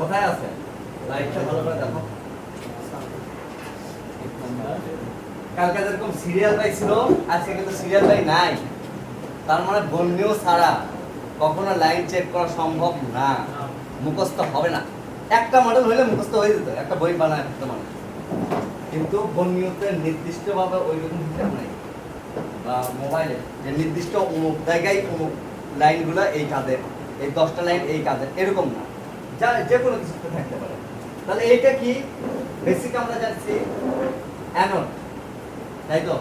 কোথায় আছে? লাইটটা ভালো করে দেখো। কালকে যেরকম সিরিয়াল বাই ছিল, আজকে কিন্তু সিরিয়াল বাই নাই। তার মানে বন্যও ছাড়া কখনো লাইন চেক করা সম্ভব না, মুখস্থ হবে না। একটা মডেল হইলে মুখস্থ হয়ে যেত, একটা বই বানায় একটা মানুষ। কিন্তু বন্যতে নির্দিষ্টভাবে ওই রকম হিসাব নাই, বা মোবাইলে যে নির্দিষ্ট অমুক জায়গায় অমুক লাইনগুলো এই কাজের, এই 10টা লাইন এই কাজের, এরকম না, যা যে কোনো কিছুতে থাকতে পারে। তাহলে এইটা কি বেসিক আমরা জানছি অ্যানোড, তাই তো?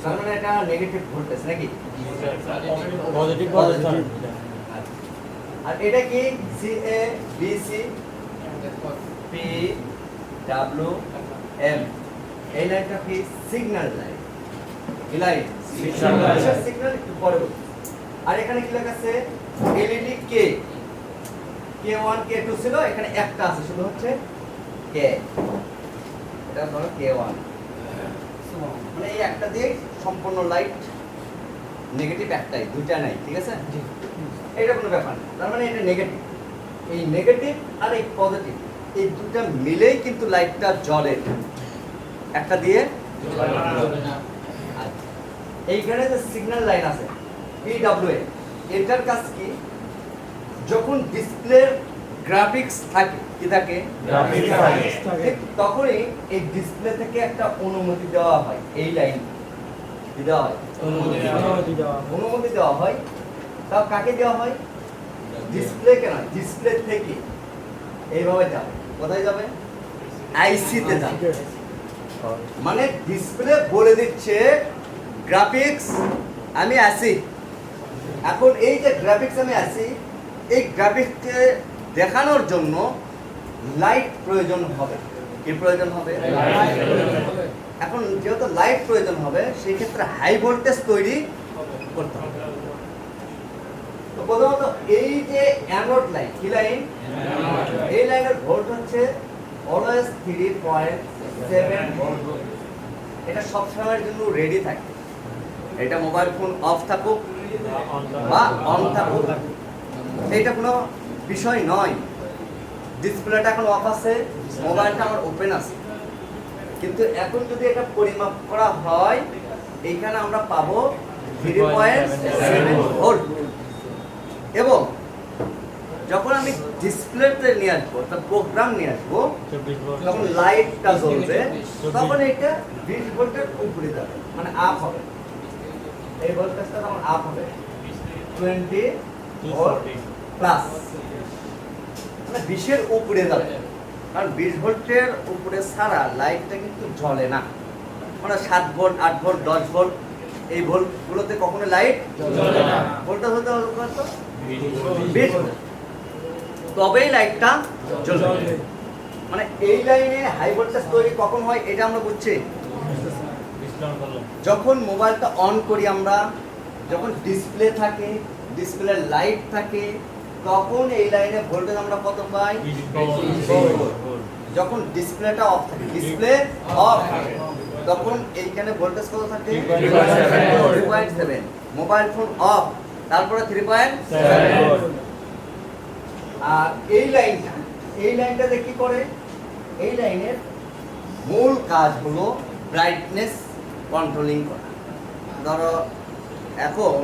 তার মানে এটা নেগেটিভ ভোল্টেজ নাকি? পজিটিভ আর এটা কি CA BC P W M, এই লাইনটা কি সিগন্যাল লাইন, এই লাইন সিগন্যাল একটু পরে বলছি। আর এখানে কি লেখা আছে এলইডি কে, কে1 কে2 ছিল, এখানে একটা আছে শুধু হচ্ছে কে, এটা ধরো কে1, মানে এই একটা দিয়ে সম্পূর্ণ লাইট, নেগেটিভ একটাই, দুইটা নাই, ঠিক আছে? এটা কোনো ব্যাপার না। তার মানে এটা নেগেটিভ, এই নেগেটিভ আর এই পজিটিভ এই দুটো মিলেই কিন্তু লাইটটা জ্বলে, একটা দিয়ে এইখানে যে সিগন্যাল লাইন আছে পিডব্লিউএ, এটার কাজ কি? যখন ডিসপ্লের গ্রাফিক্স থাকে, কি থাকে? ঠিক তখনই এই ডিসপ্লে থেকে একটা অনুমতি দেওয়া হয়, এই লাইন দেওয়া হয়, অনুমতি দেওয়া হয়। তাও কাকে দেওয়া হয়? ডিসপ্লে কেন, ডিসপ্লে থেকে এইভাবে যাবে, কোথায় যাবে? আইসিতে যাবে। মানে ডিসপ্লে বলে দিচ্ছে গ্রাফিক্স আমি আছি, এখন এই যে গ্রাফিক্স আমি আছি, এই গ্রাফিক্সকে দেখানোর জন্য লাইট প্রয়োজন হবে। কি প্রয়োজন হবে? এখন যেহেতু লাইট প্রয়োজন হবে, সেই ক্ষেত্রে হাই ভোল্টেজ তৈরি করতে হবে। তো প্রথমত এই যে অ্যানোড লাইন, কি লাইন? এই লাইনের ভোল্ট হচ্ছে অলওয়েজ 3.7 ভোল্ট। এটা সব সময়ের জন্য রেডি থাকে, এটা মোবাইল ফোন অফ থাকুক বা অন থাকুক, এটা কোনো বিষয় নয়। ডিসপ্লেটা এখন অফ আছে, মোবাইলটা আমার ওপেন আছে, কিন্তু এখন যদি এটা পরিমাপ করা হয়, এইখানে আমরা পাবো 3.7 ভোল্ট। এবং যখন আমি ডিসপ্লেতে নিয়ে আসবো, তার প্রোগ্রাম নিয়ে আসবো, তখন লাইটটা জ্বলবে, তখন এটা 20 ভোল্টের উপরে যাবে, মানে আপ হবে। এই ভোল্টেজটা তখন আপ হবে 20 ভোল্ট প্লাস, মানে 20 এর উপরে যাবে। কারণ 20 ভোল্টের উপরে ছাড়া লাইটটা কিন্তু জ্বলে না। মানে 7 ভোল্ট, 8 ভোল্ট, 10 ভোল্ট, এই ভোল্টগুলোতে কখনো লাইট জ্বলে না। ভোল্টেজ হতে হবে কত? 20 ভোল্ট, তবেই লাইটটা জ্বলবে। মানে এই লাইনে হাই ভোল্টেজ তৈরি কখন হয় এটা আমরা বুঝছি, যখন মোবাইলটা অন করি আমরা, যখন ডিসপ্লে থাকে, ডিসপ্লে লাইট থাকে, তখন এই লাইনে ভোল্টেজ আমরা কত পাই? যখন ডিসপ্লেটা অফ থাকে, ডিসপ্লে অফ, তখন এইখানে ভোল্টেজ কত থাকে? 3.7। মোবাইল ফোন অফ, তারপরে 3.7। আর এই লাইনটা কি করে? এই লাইনের মূল কাজ হলো ব্রাইটনেস কন্ট্রোলিং করা। ধরো এখন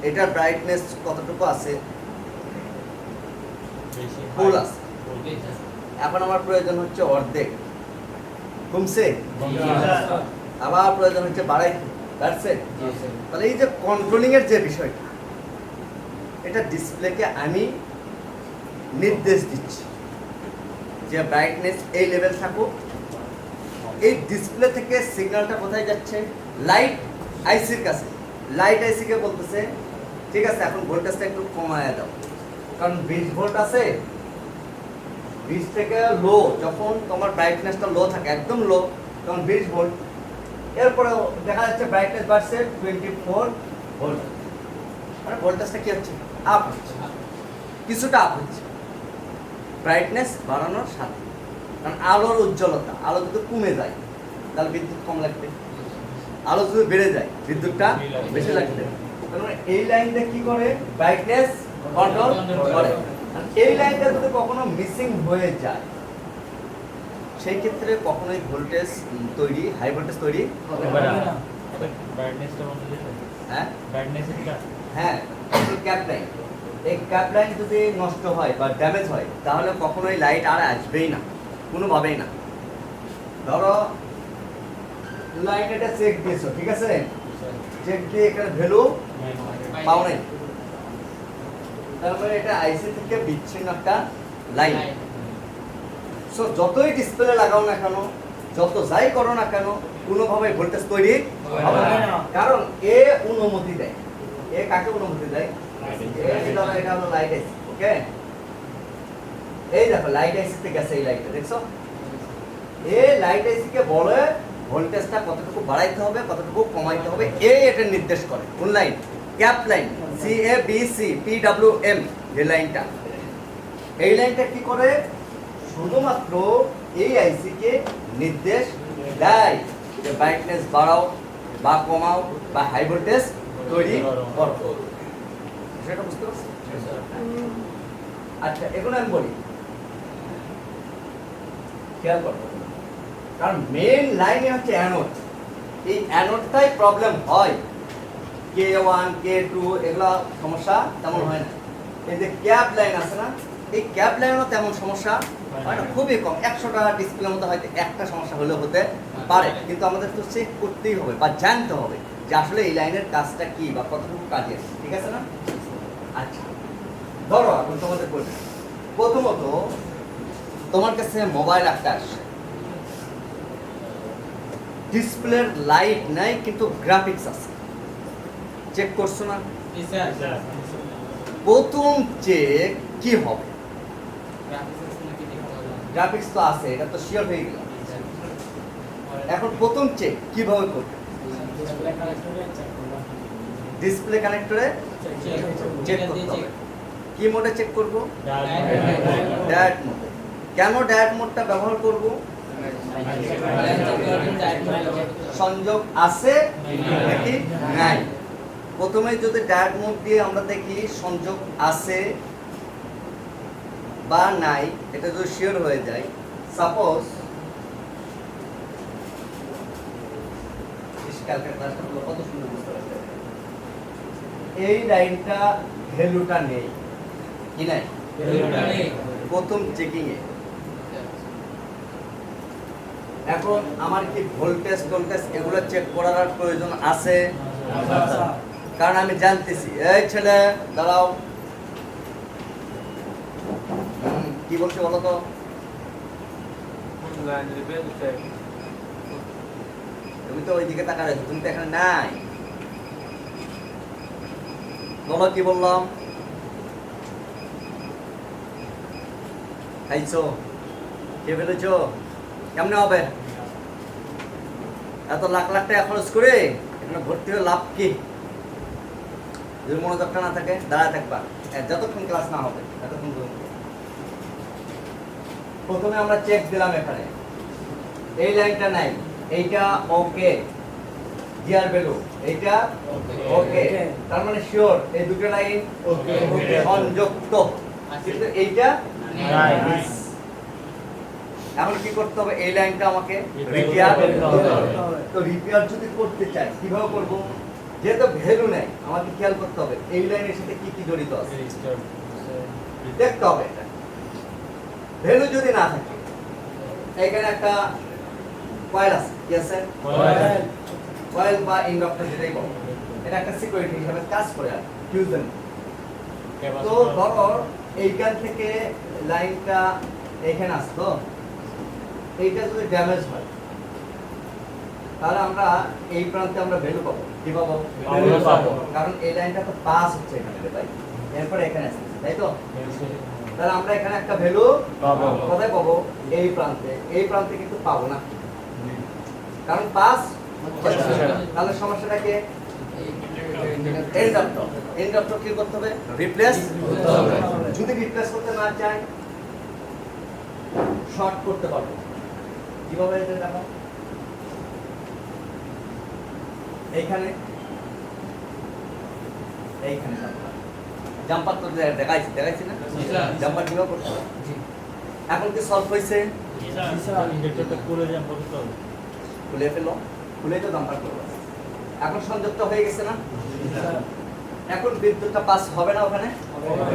এটার ব্রাইটনেস কতটুকু আছে? ফুল আছে। এখন আমার প্রয়োজন হচ্ছে অর্ধেক, কমছে, আবার প্রয়োজন হচ্ছে বাড়াইতে, বাড়ছে। তাহলে এই যে কন্ট্রোলিং এর যে বিষয়টা, এটা ডিসপ্লেকে আমি নির্দেশ দিচ্ছি যে ব্রাইটনেস এই লেভেল থাকুক। এই ডিসপ্লে থেকে সিগন্যালটা কোথায় যাচ্ছে? লাইট আইসির কাছে। লাইট আইসিকে বলতেছে ঠিক আছে এখন ভোল্টেজটা একটু কমায় দাও, কারণ 20 ভোল্ট আছে, 20 থেকে লো, যখন তোমার ব্রাইটনেসটা লো থাকে, একদম লো, তখন 20 ভোল্ট। এরপরে দেখা যাচ্ছে ব্রাইটনেস বাড়ছে 24 ভোল্ট, মানে ভোল্টেজটা কি হচ্ছে? আপ হচ্ছে, কিছুটা আপ হচ্ছে ব্রাইটনেস বাড়ানোর সাথে। কারণ আলোর উজ্জ্বলতা, আলো যদি কমে যায় তাহলে বিদ্যুৎ কম লাগবে, আলো যদি বেড়ে যায় বিদ্যুৎটা বেশি লাগবে। এই লাইনটা কি করে? ব্রাইটনেস কন্ট্রোল করে। আর এই লাইনটা যদি কখনো মিসিং হয়ে যায় সেই ক্ষেত্রে কখনোই ভোল্টেজ তৈরি, হাই ভোল্টেজ তৈরি হবে না। ব্রাইটনেসটা বন্ধ দিলে হ্যাঁ ব্রাইটনেসটা হ্যাঁ, এই ক্যাপ লাইন, এই ক্যাপ লাইন যদি নষ্ট হয় বা ড্যামেজ হয় তাহলে কখনোই লাইট আর আসবেই না, কোনোভাবেই না। ধরো লাইট এটা চেক দিয়েছো, ঠিক আছে, চেক দিয়ে এখানে ভ্যালু পাও নাই, তারপরে এটা আইসি থেকে বিচ্ছিন্ন একটা লাইন। সো যতই ডিসপ্লে লাগাও না কেন, যত যাই করো না কেন, কোনোভাবে ভোল্টেজ তৈরি হবে না, কারণ এ অনুমতি দেয়। এ কাকে অনুমতি দেয়? এটা হলো লাইট আইসি। ওকে, এই দেখো লাইট আইসি থেকে গেছে, এই লাইটটা দেখছো, এই লাইট আইসি কে বলে ভোল্টেজটা কতটুকু বাড়াইতে হবে, কতটুকু কমাইতে হবে, এই এটা নির্দেশ করে। কোন line? Cap line, CABC PWM, এই লাইনটা। এই লাইনটা কি করে? শুধুমাত্র এই আইসি কে নির্দেশ দেয় যে ব্রাইটনেস বাড়াও বা কমাও বা হাই ভোল্টেজ তৈরি করো। সেটা বুঝতে পারছো? আচ্ছা, এখন আমি বলি, খেয়াল করো, কারণ মেইন লাইনে হচ্ছে অ্যানোড। এই অ্যানোডটাই প্রবলেম হয়, K1 K2 এগুলা সমস্যা তেমন হয় না। এই যে ক্যাপ লাইন আছে না, এই ক্যাপ লাইনও তেমন সমস্যা হয় না, খুবই কম। 100টা ডিসপ্লের মধ্যে হয়তো একটা সমস্যা হলেও হতে পারে, কিন্তু আমাদের তো চেক করতেই হবে বা জানতে হবে যে আসলে এই লাইনের কাজটা কি বা কতটুকু কাজে আসে, ঠিক আছে না? আচ্ছা, ধরো এখন তোমাদের বলি, প্রথমত তোমার কাছে মোবাইল একটা আসছে, ডিসপ্লের লাইট নাই কিন্তু গ্রাফিক্স আছে, চেক করছো না? প্রথম চেক কি হবে? গ্রাফিক্স তো আছে, এটা তো শিওর হয়ে গেল। এখন প্রথম চেক কিভাবে করবে? ডিসপ্লে কানেক্টরে চেক করতে হবে। কি মোডে চেক করব? ডায়োড মোডে। কেন ডায়োড মোডটা ব্যবহার করব? সংযোগ আছে নাকি নাই। প্রথমে যদি ডায়োড মোড দিয়ে আমরা দেখি সংযোগ আছে বা নাই, এটা যদি শিওর হয়ে যায়, সাপোজ কত সুন্দর বুঝতে পারছে, এই লাইনটা ভ্যালুটা নেই, কি নাই? প্রথম চেকিং এ। এখন আমার কি ভোল্টেজ টোল্টেজ এগুলো চেক করার আর প্রয়োজন আছে? কারণ আমি জানতেছি, এই ছেলে দাঁড়াও, কি বলছে বলো তো? তুমি তো ওইদিকে তাকা রয়েছো, তুমি তো এখানে নাই। বলো কি বললাম? খাইছো? কে ফেলেছো? কেমনে হবে? এত লাখ লাখ টাকা খরচ করে এখানে ভর্তি হয়ে লাভ কি? যদি মনোযোগটা না থাকে দাঁড়ায় থাকবা যতক্ষণ ক্লাস না হবে, ততক্ষণ পর্যন্ত। প্রথমে আমরা চেক দিলাম, এখানে এই লাইনটা নাই, এইটা ওকে, জিআর ভ্যালু এইটা ওকে, তার মানে শিওর এই দুটো লাইন সংযুক্ত, কিন্তু এইটা নাই। এখন কি করতে হবে? এই লাইনটা আমাকে রিপেয়ার করতে হবে। তো রিপেয়ার যদি করতে চাই কিভাবে করব? যেহেতু ভ্যালু নাই, আমাকে খেয়াল করতে হবে এই লাইনের সাথে কি কি জড়িত আছে, দেখতে হবে। এটা ভ্যালু যদি না থাকে, এখানে একটা কয়েল আছে, কি আছে? কয়েল বা ইন্ডাক্টর যেটাই বলো, এটা একটা সিকিউরিটি হিসেবে কাজ করে আর ফিউজন। তো ধরো এইখান থেকে লাইনটা এখানে আসতো, এইটা যদি ড্যামেজ হয় তাহলে আমরা এই প্রান্তে আমরা ভ্যালু পাবো। কি পাবো? ভ্যালু পাবো, কারণ এই লাইনটা তো পাস হচ্ছে এখানে, তাই এরপরে এখানে আসছে, তাই তো? তাহলে আমরা এখানে একটা ভ্যালু পাবো। কোথায় পাবো? এই প্রান্তে। এই প্রান্তে কিন্তু পাবো না, কারণ পাস হচ্ছে না। তাহলে সমস্যাটা কি? ইন্ডাক্টর। ইন্ডাক্টর কি করতে হবে? রিপ্লেস করতে হবে। যদি রিপ্লেস করতে না চাই, শর্ট করতে পারবো। কিভাবে এটা দেখো, এইখানে এইখানে জাম্পার তো দেখাইছি না? জাম্পার কিভাবে করতে হবে? এখন কি সলভ হয়েছে? ইন্ডাক্টরটা খুলে জাম্প করতে হবে। খুলে ফেলো, খুলে তো জাম্পার করবো। এখন সংযুক্ত হয়ে গেছে না? এখন বিদ্যুৎটা পাস হবে না ওখানে?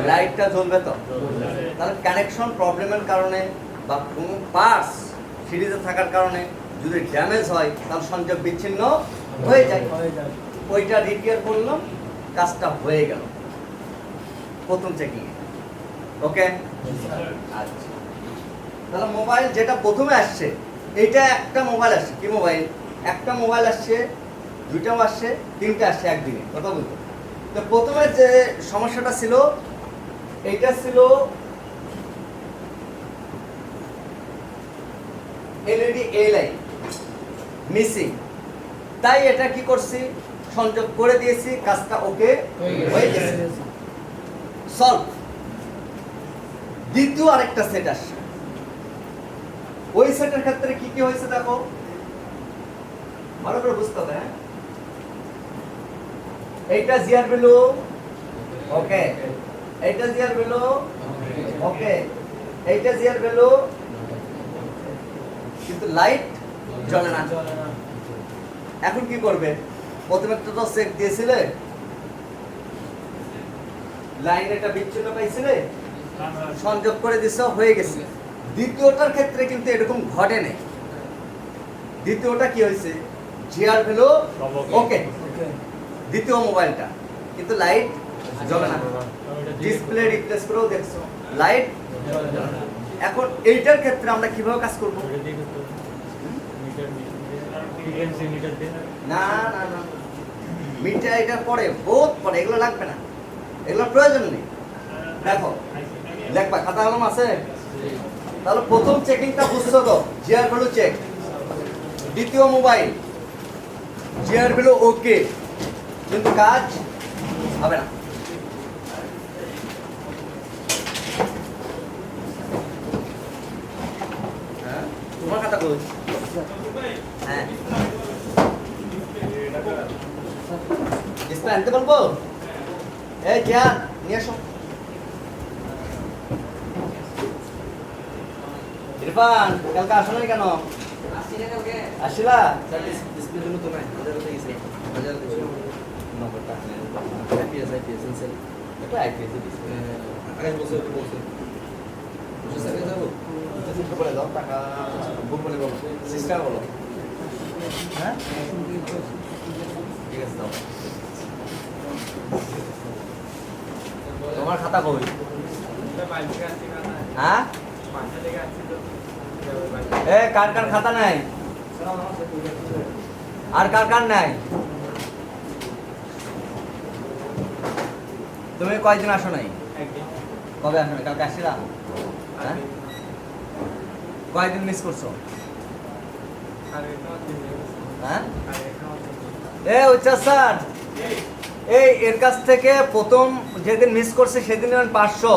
লাইটটা জ্বলবে তো? তাহলে কানেকশন প্রবলেমের কারণে বা কোনো পার্টস সিরিজে থাকার কারণে যদি ড্যামেজ হয় তাহলে সংযোগ বিচ্ছিন্ন হয়ে যায়। ওইটা রিপেয়ার করলাম, কাজটা হয়ে গেল প্রথম চেকিং এ। ওকে, আচ্ছা। তাহলে মোবাইল যেটা প্রথমে আসছে, এইটা একটা মোবাইল আসছে। কি মোবাইল? একটা মোবাইল আসছে, দুইটাও আসছে, তিনটা আসছে একদিনে। কথা বলতো, তো প্রথমে যে সমস্যাটা ছিল, এইটা ছিল এলইডি এ লাইন মিসিং, তাই এটা কি করছি, সংযোগ করে দিয়েছি, কাজটা ওকে হয়ে গেছে, সলভ। দ্বিতীয় আরেকটা সেট আসছে, ওই সেটের ক্ষেত্রে কি কি হয়েছে দেখো, ভালো করে বুঝতে হবে। হ্যাঁ, এইটা জিআর ভ্যালু ওকে, এইটা জিআর ভ্যালু ওকে, এইটা জিআর ভ্যালু, কিন্তু লাইট জ্বলে না। এখন কি করবে? প্রথমে তো চেক দিয়েছিলে, লাইন এটা বিচ্ছিন্ন পাইছিলে, সংযোগ করে দিছো, হয়ে গেছে। দ্বিতীয়টার ক্ষেত্রে কিন্তু এরকম ঘটে নাই। দ্বিতীয়টা কি হয়েছে, জিআর ভ্যালু ওকে, দ্বিতীয় মোবাইলটা, কিন্তু লাইট জ্বলে না। ডিসপ্লে রিপ্লেস করেও দেখছো, লাইট জ্বলে না। এখন এইটার ক্ষেত্রে আমরা কিভাবে কাজ করব? না না না, মিটার এটা পরে, বহুত পরে, এগুলো লাগবে না, এগুলো প্রয়োজন নেই। দেখো, লেখবা, খাতা কলম আছে? তাহলে প্রথম চেকিংটা বুঝছো তো, জিআর ভ্যালু চেক। দ্বিতীয় মোবাইল, জিআর ভ্যালু ওকে, কিন্তু কাজ হবে না। হ্যাঁ, তোমার খাতা কই? হ্যাঁ, ডিসপ্লে আনতে বলবো? এই জিয়ান, নিয়ে এসো। ইরফান, কালকে আসো নাই কেন? আসছিলা? ডিসপ্লের জন্য তো নাই, বাজারে তো গেছি, বাজারে গেছি। নম্বরটা আইপিএস এনসেল, এটা আইপিএস ডিসপ্লে আগে বলছে, বুঝে সাথে যাবো, তো বলে দাও, টাকা বুক বলে বলো, সিস্টেম বলো। হ্যাঁ, ঠিক আছে, দাও। তোমার খাতা কই? হ্যাঁ, এ কার কার খাতা নাই? আর কার কার নাই? তুমি কয়দিন আসো নাই? কবে আসো নাই? কালকে আসছিলা? হ্যাঁ, কয়দিন মিস করছো? হ্যাঁ, এ উচ্চা স্যার, এই এর কাছ থেকে প্রথম যেদিন মিস করছে সেদিন নেবেন 500,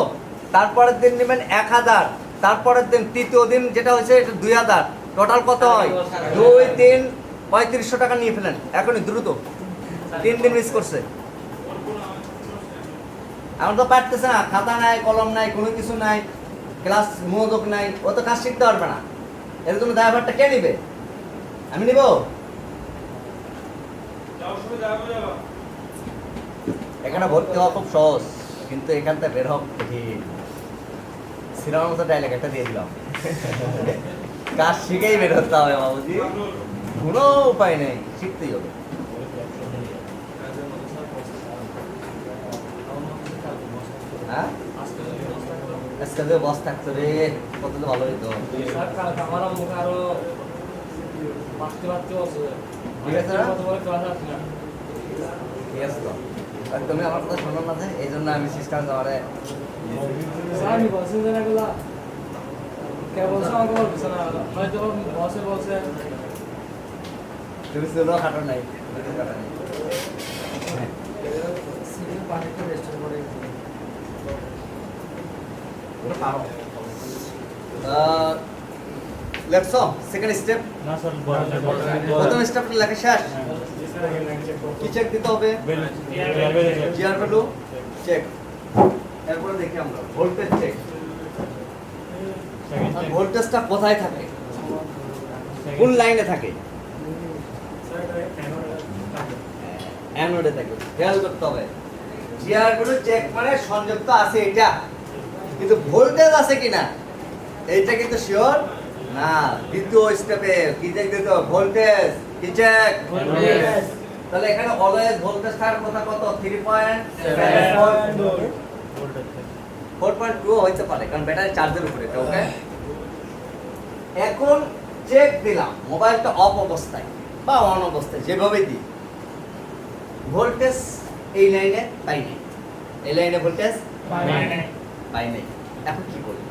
তারপরের দিন নেবেন 1000, তারপরের দিন তৃতীয় দিন যেটা হয়েছে এটা 2000, টোটাল কত হয়? 2 3 3500 টাকা নিয়ে ফেলেন এখনই, দ্রুত। 3 দিন মিস করছে, এখন তো পারতেছে না, খাতা নাই, কলম নাই, কোনো কিছু নাই, ক্লাস মনোযোগ নাই, ও তো কাজ শিখতে পারবে না। এর জন্য দায়ভারটা কে নিবে? আমি নিব? এখানে ভর্তি হওয়া খুব সহজ, কিন্তু এখান থেকে বের হওয়া কঠিন। সিনেমার মতো ডায়লগ একটা দিয়ে দিলাম, কাজ শিখেই বের হতে হবে বাবুজি, কোনো উপায় নেই, শিখতেই হবে। হ্যাঁ, আজকে যদি বস থাকতো রে, কত তো ভালো হইতো। ঠিক আছে না? ঠিক আছে তো, আর তুমি আমার কথা শোনো না, যে এই জন্য আমি সিস্টেম যাওয়ারে তুমি শুধু খাটো নাই, লেখছো সেকেন্ড স্টেপ? না স্যার, প্রথম স্টেপ লেখা শেষ, কি চেক দিতে হবে? জিআর ভ্যালু চেক, এরপরে দেখি আমরা ভোল্টেজ চেক। সেকেন্ড চেক ভোল্টেজটা কোথায় থাকে, কোন লাইনে থাকে? অ্যানোডে থাকে। খেয়াল করতে হবে জিআর গুলো চেক মানে সংযুক্ত আছে এটা, কিন্তু ভোল্টেজ আছে কিনা এইটা কিন্তু শিওর না। দ্বিতীয় স্টেপে কি চেক দিতে হবে? ভোল্টেজ কি চেক? তাহলে এখানে অলওয়েজ ভোল্টেজ থাকার কথা কত? 3.7 ভোল্টেজ 4.2 হইতে পারে, কারণ ব্যাটারি চার্জের উপরে এটা। ওকে, এখন চেক দিলাম মোবাইলটা অফ অবস্থায় বা অন অবস্থায়, যেভাবে দিই ভোল্টেজ এই লাইনে পাই নাই, এই লাইনে ভোল্টেজ পাই নাই। এখন কি করব?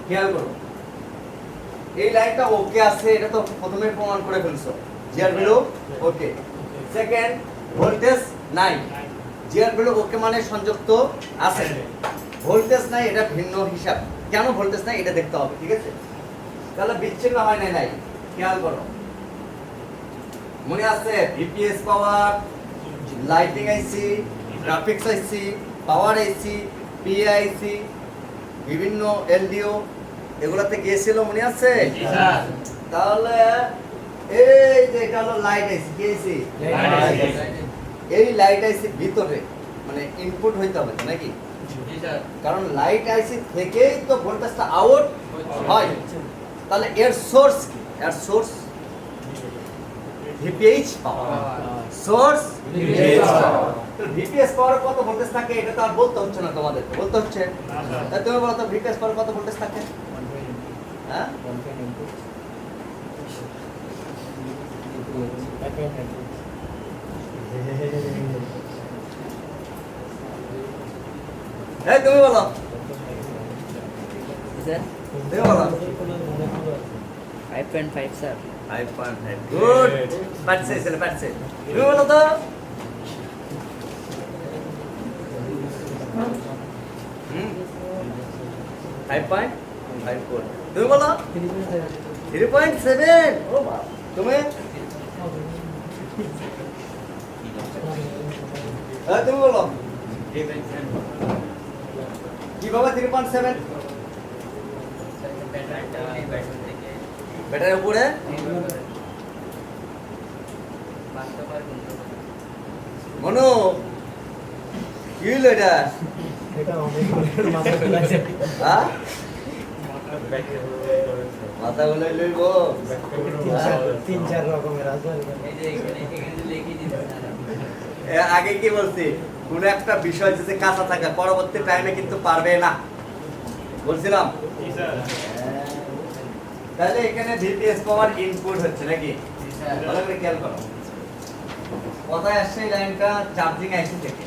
খেয়াল করো, এই লাইনটা ওকে আছে, এটা তো প্রথমে প্রমাণ করে ফেলছো। জিআর ভ্যালু ওকে। সেকেন্ড, ভোল্টেজ নাই। জিআর ভ্যালু ওকে মানে সংযুক্ত আছে, ভোল্টেজ নাই, এটা ভিন্ন হিসাব। কেন ভোল্টেজ নাই এটা দেখতে হবে, ঠিক আছে? তাহলে বিচ্ছিন্ন হয় নাই নাই, খেয়াল করো। মনে আছে ভিপিএস পাওয়ার, লাইটিং আইসি, গ্রাফিক্স আইসি, পাওয়ার আইসি, পিআইসি, বিভিন্ন এলডিও এগুলাতে গিয়েছিল, মনে আছে? তাহলে এই যে এটা হলো লাইট আইসি, কি আইসি? এই লাইট আইসি ভিতরে মানে ইনপুট হইতে হবে তো নাকি? কারণ লাইট আইসি থেকেই তো ভোল্টেজটা আউট হয়। তাহলে এর সোর্স কি? এর সোর্স ভিপিএইচ পাওয়ার, সোর্স ভিপিএইচ পাওয়ার। তো ভিপিএস পাওয়ার কত ভোল্টেজ থাকে এটা তো আর বলতে হচ্ছে না তোমাদের, বলতে হচ্ছে। তাই তুমি বলো তো ভিপিএস পাওয়ার কত ভোল্টেজ থাকে? হ্যাঁ, এই তুমি বলো, তুমি বলো। 5.5 স্যার। 5.5 গুড, পারছে ছেলে পারছে। তুমি বলো তো। 5.5 গুড, তুমি বলো। 3.7। ও বাবা, তুমি? হ্যাঁ, তুমি বলো কিভাবে 3.7? ব্যাটারির উপরে মনো কি হইলো এটা? হ্যাঁ, মাথা বলে লইব। 3-4 রকমের আছে। আগে কি বলছি, কোন একটা বিষয় যদি কাঁচা থাকে পরবর্তী টাইমে কিন্তু পারবে না, বলছিলাম। তাহলে এখানে ভিপিএস পাওয়ার ইনপুট হচ্ছে নাকি? ভালো করে খেয়াল করো, কোথায় আসছে এই লাইনটা? চার্জিং আইসি থেকে।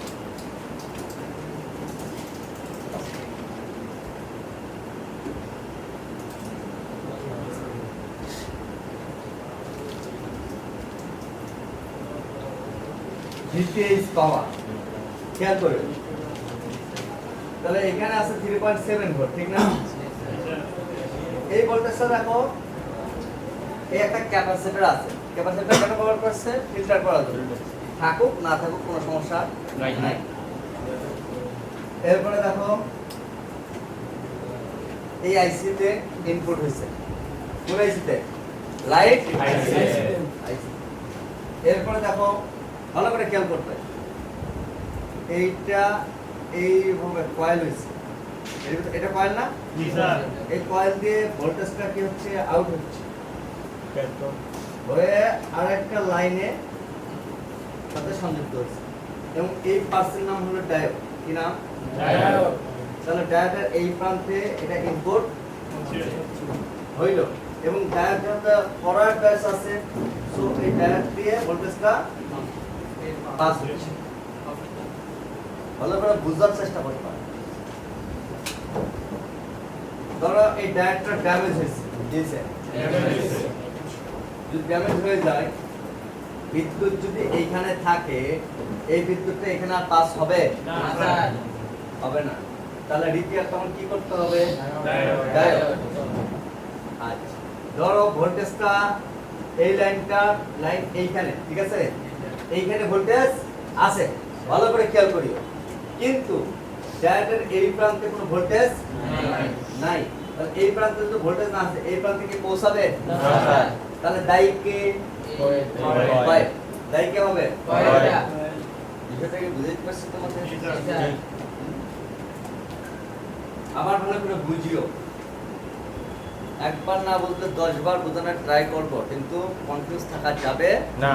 ভিপিএস পাওয়ার খেয়াল করে, তাহলে এখানে আছে 3.7 ভোল্ট, ঠিক না? এই ভোল্টেজটা দেখো, এই একটা ক্যাপাসিটর আছে, ক্যাপাসিটর কেন ব্যবহার করছে? ফিল্টার করার জন্য। থাকুক না থাকুক কোনো সমস্যা নাই। এরপরে দেখো এই আইসিতে ইনপুট হয়েছে, কোন আইসিতে? লাইট আইসি। এরপরে দেখো ভালো করে খেয়াল করতে, এইটা এইভাবে কয়েল হয়েছে, এটা কয়েল না? এই কয়েল দিয়ে ভোল্টেজটা কি হচ্ছে? আউট হচ্ছে, হয়ে আরেকটা লাইনে সাথে সংযুক্ত হচ্ছে, এবং এই পার্সের নাম হলো ডায়োড। কি নাম? ডায়োড। তাহলে ডায়োডের এই প্রান্তে এটা ইনপুট হইল, এবং ডায়োডটা ফরওয়ার্ড বায়াস আছে, সো এই ডায়োড দিয়ে ভোল্টেজটা পাস হচ্ছে। ভালো করে বুঝার চেষ্টা করতে পারো। ধরো এই ডায়োডটা ড্যামেজ হয়েছে, যদি ড্যামেজ হয়ে যায়, বিদ্যুৎ যদি এইখানে থাকে, এই বিদ্যুৎটা এখানে আর পাস হবে না, হবে না। তাহলে রিপেয়ার তখন কি করতে হবে? ডায়োড। আচ্ছা, ধরো ভোল্টেজটা এই লাইন এইখানে, ঠিক আছে? এইখানে ভোল্টেজ আছে, ভালো করে খেয়াল করিও। কিন্তু ডায়োডের এই প্রান্তে কোনো ভোল্টেজ নাই। তাহলে এই প্রান্তে যদি ভোল্টেজ না আছে, এই প্রান্তে কি পৌঁছাবে? তাহলে দায়ী কে? কয়েল। দায়ী কে হবে? বিষয়টা কি বুঝতে পারছো তোমাদের? আবার ভালো করে বুঝিও। একবার না বলতে 10 বার বোঝানোর ট্রাই করব, কিন্তু কনফিউজ থাকা যাবে না।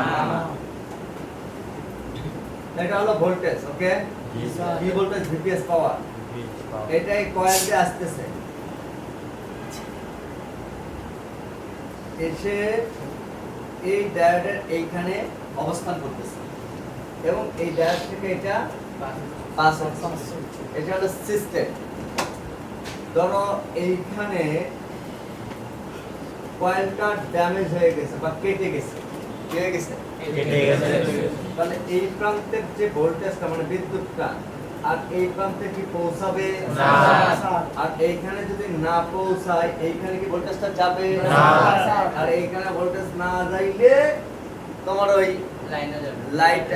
এটা হলো ভোল্টেজ, ওকে? কি ভোল্টেজ? ভিপিএস পাওয়ার। এটাই কয়েল দিয়ে আসতেছে, এসে এই ডায়োডের এইখানে অবস্থান করতেছে এবং এই ডায়োড থেকে এটা পাস হচ্ছে। এটা হলো সিস্টেম। ধরো এইখানে কয়েলটা ড্যামেজ হয়ে গেছে বা কেটে গেছে, কি হয়ে গেছে? তাহলে এই প্রান্তের যে ভোল্টেজটা মানে বিদ্যুৎটা আর এই প্রান্তে কি পৌঁছাবে? না। আর এইখানে যদি না পৌঁছায় এইখানে কি ভোল্টেজটা যাবে? না। আর এইখানে ভোল্টেজ না যাইলে তোমার ওই লাইট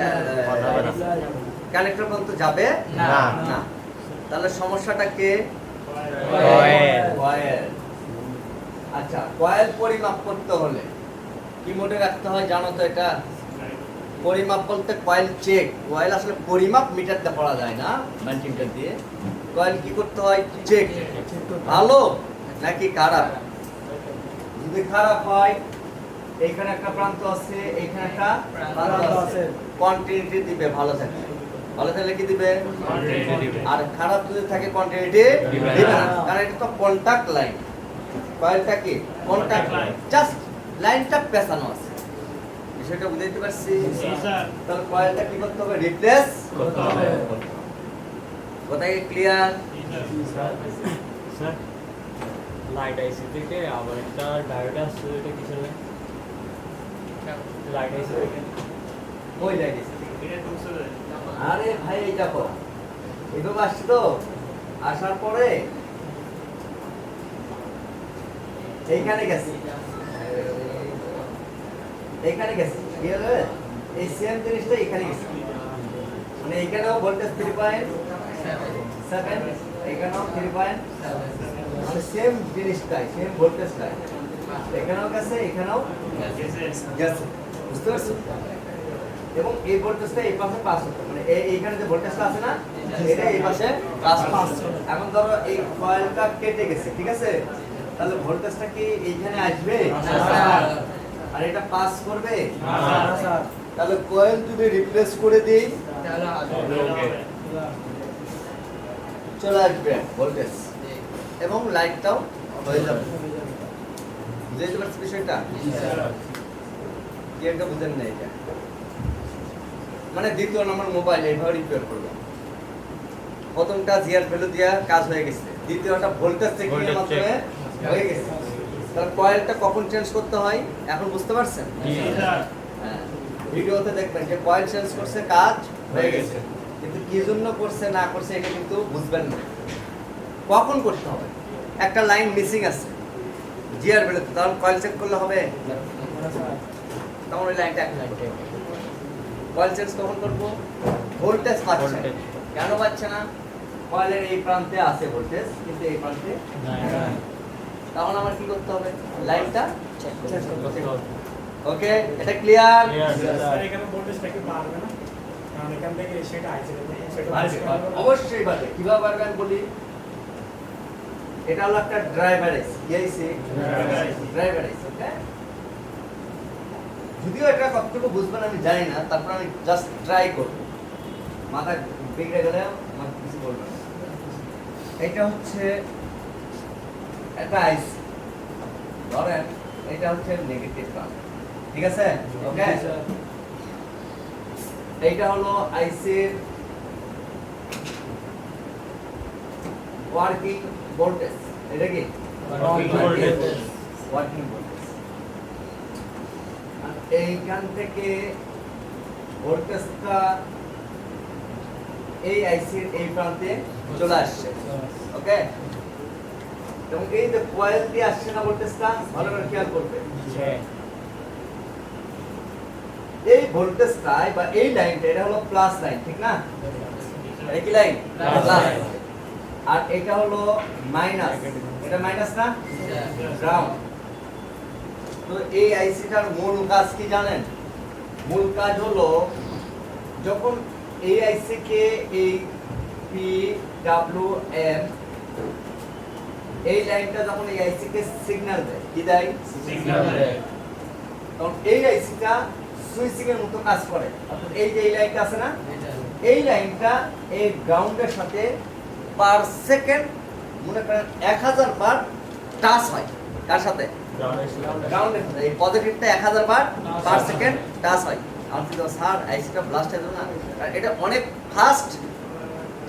কানেক্টর পর্যন্ত যাবে না। না। তাহলে সমস্যাটা কে? কয়েল। কয়েল। আচ্ছা, কয়েল পরিমাপ করতে হলে কি মোডে রাখতে হয় জানো তো? এটা পরিমাপ বলতে কয়েল চেক। কয়েল আসলে পরিমাপ মিটারতে পড়া যায় না মাল্টিমিটার দিয়ে। কয়েল কি করতে হয়? চেক। ভালো নাকি খারাপ? যদি খারাপ হয়, এইখানে একটা প্রান্ত আছে, এইখানে একটা প্রান্ত আছে, কন্টিনিউটি দিবে ভালো থাকলে। ভালো থাকলে কি দিবে? আর খারাপ যদি থাকে কন্টিনিউটি দিবে না, কারণ এটা তো কন্টাক্ট লাইন। কয়েলটা কি? কন্টাক্ট লাইন, জাস্ট লাইনটা পেছানো আছে। বিষয়টা বুঝাইতে পারছি? তাহলে কয়েলটা কি করতে হবে? রিপ্লেস করতে হবে। কথা কি ক্লিয়ার? স্যার লাইট আইসি থেকে আবার একটা ডায়োড আসছে, এটা কিসের লাইন? লাইট আইসি থেকে ওই লাইনে। আরে ভাই এই দেখো, এভাবে আসছে তো, আসার পরে এইখানে গেছে, এইখানে গেছে, কি হলো? এই সেম জিনিসটা এখানে গেছে, মানে এখানেও ভোল্টেজ 3.7, এখানেও 3.7, মানে সেম জিনিসটাই, সেম ভোল্টেজটাই এখানেও গেছে, এখানেও গেছে। বুঝতে পারছো? এবং এই ভোল্টেজটা এই পাশে পাস হতো, মানে এইখানে যে ভোল্টেজটা আছে না, এটা এই পাশে পাস হচ্ছে। এখন ধরো এই কয়েলটা কেটে গেছে, ঠিক আছে? তাহলে ভোল্টেজটা কি এইখানে আসবে? আর এটা পাস করবে? তাহলে কয়েল যদি রিপ্লেস করে দিই চলে আসবে ভোল্টেজ এবং লাইটটাও হয়ে যাবে। বুঝতে পারছি বিষয়টা? কি একটা বুঝেন না? এটা মানে দ্বিতীয় নম্বর মোবাইল এইভাবে রিপেয়ার করবে। প্রথমটা জিআর ভ্যালু দিয়া কাজ হয়ে গেছে, দ্বিতীয়টা ভোল্টেজ চেকিং এর মাধ্যমে হয়ে গেছে। তাহলে কয়েলটা কখন চেঞ্জ করতে হয় এখন বুঝতে পারছেন? হ্যাঁ, ভিডিওতে দেখবেন যে কয়েল চেঞ্জ করছে, কাজ হয়ে গেছে, কিন্তু কি জন্য করছে না করছে এটা কিন্তু বুঝবেন না। কখন করতে হবে? একটা লাইন মিসিং আছে জিআর ভ্যালুতে, তখন কয়েল চেক করলে হবে? তখন ওই লাইনটা কয়েল চেঞ্জ কখন করবো? ভোল্টেজ পাচ্ছে না। কেন পাচ্ছে না? কয়েলের এই প্রান্তে আছে ভোল্টেজ, কিন্তু এই প্রান্তে নাই। তখন আমার কি করতে হবে? লাইনটা চেক করতে হবে। ওকে, এটা ক্লিয়ার? স্যার এখানে ভোল্টেজটা কি বাড়বে না? কারণ এখান থেকে সেটা আইছে, সেটা অবশ্যই বাড়বে। কিভাবে বাড়বে আমি বলি। এটা হলো একটা ড্রাইভার এসি, কি আইসি? ড্রাইভার এসি, ওকে? যদিও এটা কতটুকু বুঝবেন আমি জানি না, তারপর আমি জাস্ট ট্রাই করব। মাথা বিগড়ে গেলে আমার কিছু বলবো না। এটা হচ্ছে একটা আইসি, ধরেন এটা হচ্ছে নেগেটিভ প্রান্ত, ঠিক আছে? ওকে, এইটা হলো আইসির ওয়ার্কিং ভোল্টেজ। এটা কি ওয়ার্কিং ভোল্টেজ? এইখান থেকে ভোল্টেজটা এই আইসির এই প্রান্তে চলে আসছে, ওকে? এবং এই যে কয়েল দিয়ে আসছে না ভোল্টেজটা, ভালো করে খেয়াল করবে। এই ভোল্টেজটাই বা এই লাইনটা এটা হলো প্লাস লাইন, ঠিক না? এটা কি লাইন? প্লাস। আর এটা হলো মাইনাস, এটা মাইনাস না? গ্রাউন্ড। তো এই আইসিটার মূল কাজ কি জানেন? মূল কাজ হলো যখন এই আইসি কে এই পি ডাব্লিউ এম এই লাইনটা যখন এই আইসি কে সিগন্যাল দেয়, কি দেয়? সিগন্যাল দেয়। তখন এই আইসিটা সুইচিং এর মতো কাজ করে। অর্থাৎ এই যে এই লাইনটা আছে না, এই লাইনটা এই গ্রাউন্ডের সাথে পার সেকেন্ড মনে করেন 1000 বার টাচ হয়। কার সাথে? গ্রাউন্ডের সাথে। এই পজিটিভটা 1000 বার পার সেকেন্ড টাচ হয়। আপনি তো স্যার আইসিটা ব্লাস্ট হয়ে না, কারণ এটা অনেক ফাস্ট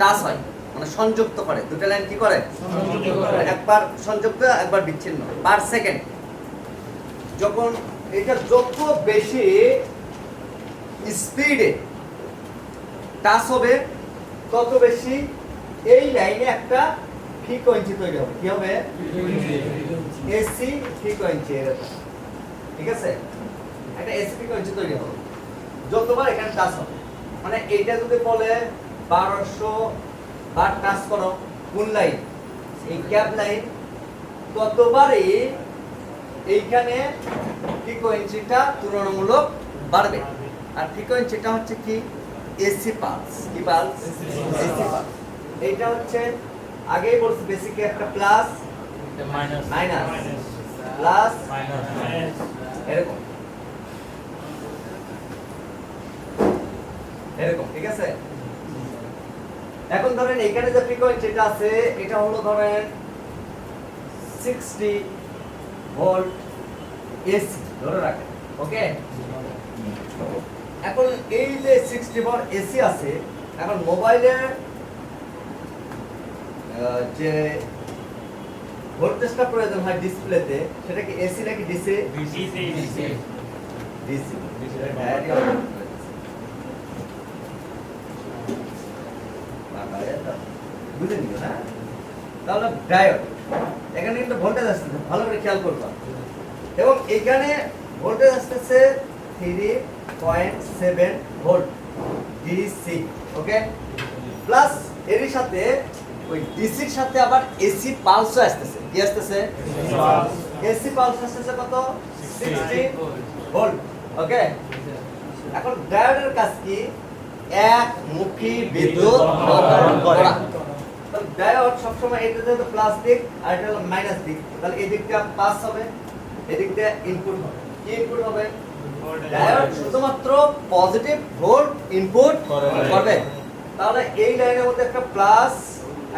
টাচ হয়, মানে সংযুক্ত করে। দুটো লাইন কি করে? একবার সংযুক্ত, একবার বিচ্ছিন্ন পার সেকেন্ড। যখন এটা যত বেশি স্পিডে টাচ হবে তত বেশি এই লাইনে একটা ফ্রিকোয়েন্সি তৈরি হবে। কি হবে? AC frequency. এরকম, ঠিক আছে? একটা এসি ফ্রিকোয়েন্সি তৈরি হবে যতবার এখানে টাচ হবে। মানে এইটা যদি বলে 1200 বার টাচ করো কোন লাইন? এই ক্যাপ লাইন, ততবারই এইখানে ফ্রিকোয়েন্সিটা তুলনামূলক বাড়বে। আর ফ্রিকোয়েন্সিটা হচ্ছে কি? AC pulse. কি পালস? AC pulse. এইটা হচ্ছে আগেই বলছি বেসিকে একটা প্লাস মাইনাস প্লাস এরকম এরকম, ঠিক আছে? এখন ধরেন এখানে যে ফ্রিকোয়েন্সিটা আছে এটা হলো ধরেন 60 ভোল্ট এসি ধরে রাখেন, ওকে? এখন এই যে 60 ভোল্ট এসি আছে, এখন মোবাইলের যে ভোল্টেজটা প্রয়োজন হয় ডিসপ্লেতে, সেটা কি এসি নাকি ডিসি? ডিসি। বুঝে নিও না? তাহলে ডায়োড, এখানে কিন্তু ভোল্টেজ আসতেছে, ভালো করে খেয়াল করবা। এবং এখানে ভোল্টেজ আসতেছে 3.7 ভোল্ট ডিসি, ওকে? প্লাস এর সাথে ওই ডিসির সাথে আবার এসি পালস আসতেছে। কি আসতেছে? এসি পালস আসতেছে কত? 60 ভোল্ট, ওকে? এখন ডায়োডের কাজ কি? একমুখী বিদ্যুৎ প্রদান করা। তো ডায়োড সবসময় এটা যেহেতু প্লাস দিক আর এটা হলো মাইনাস দিক, তাহলে এই দিকটা পাস হবে, এই দিকটা ইনপুট হবে। কি ইনপুট হবে? ডায়োড শুধুমাত্র পজিটিভ ভোল্ট ইনপুট করবে। তাহলে এই লাইনের মধ্যে একটা প্লাস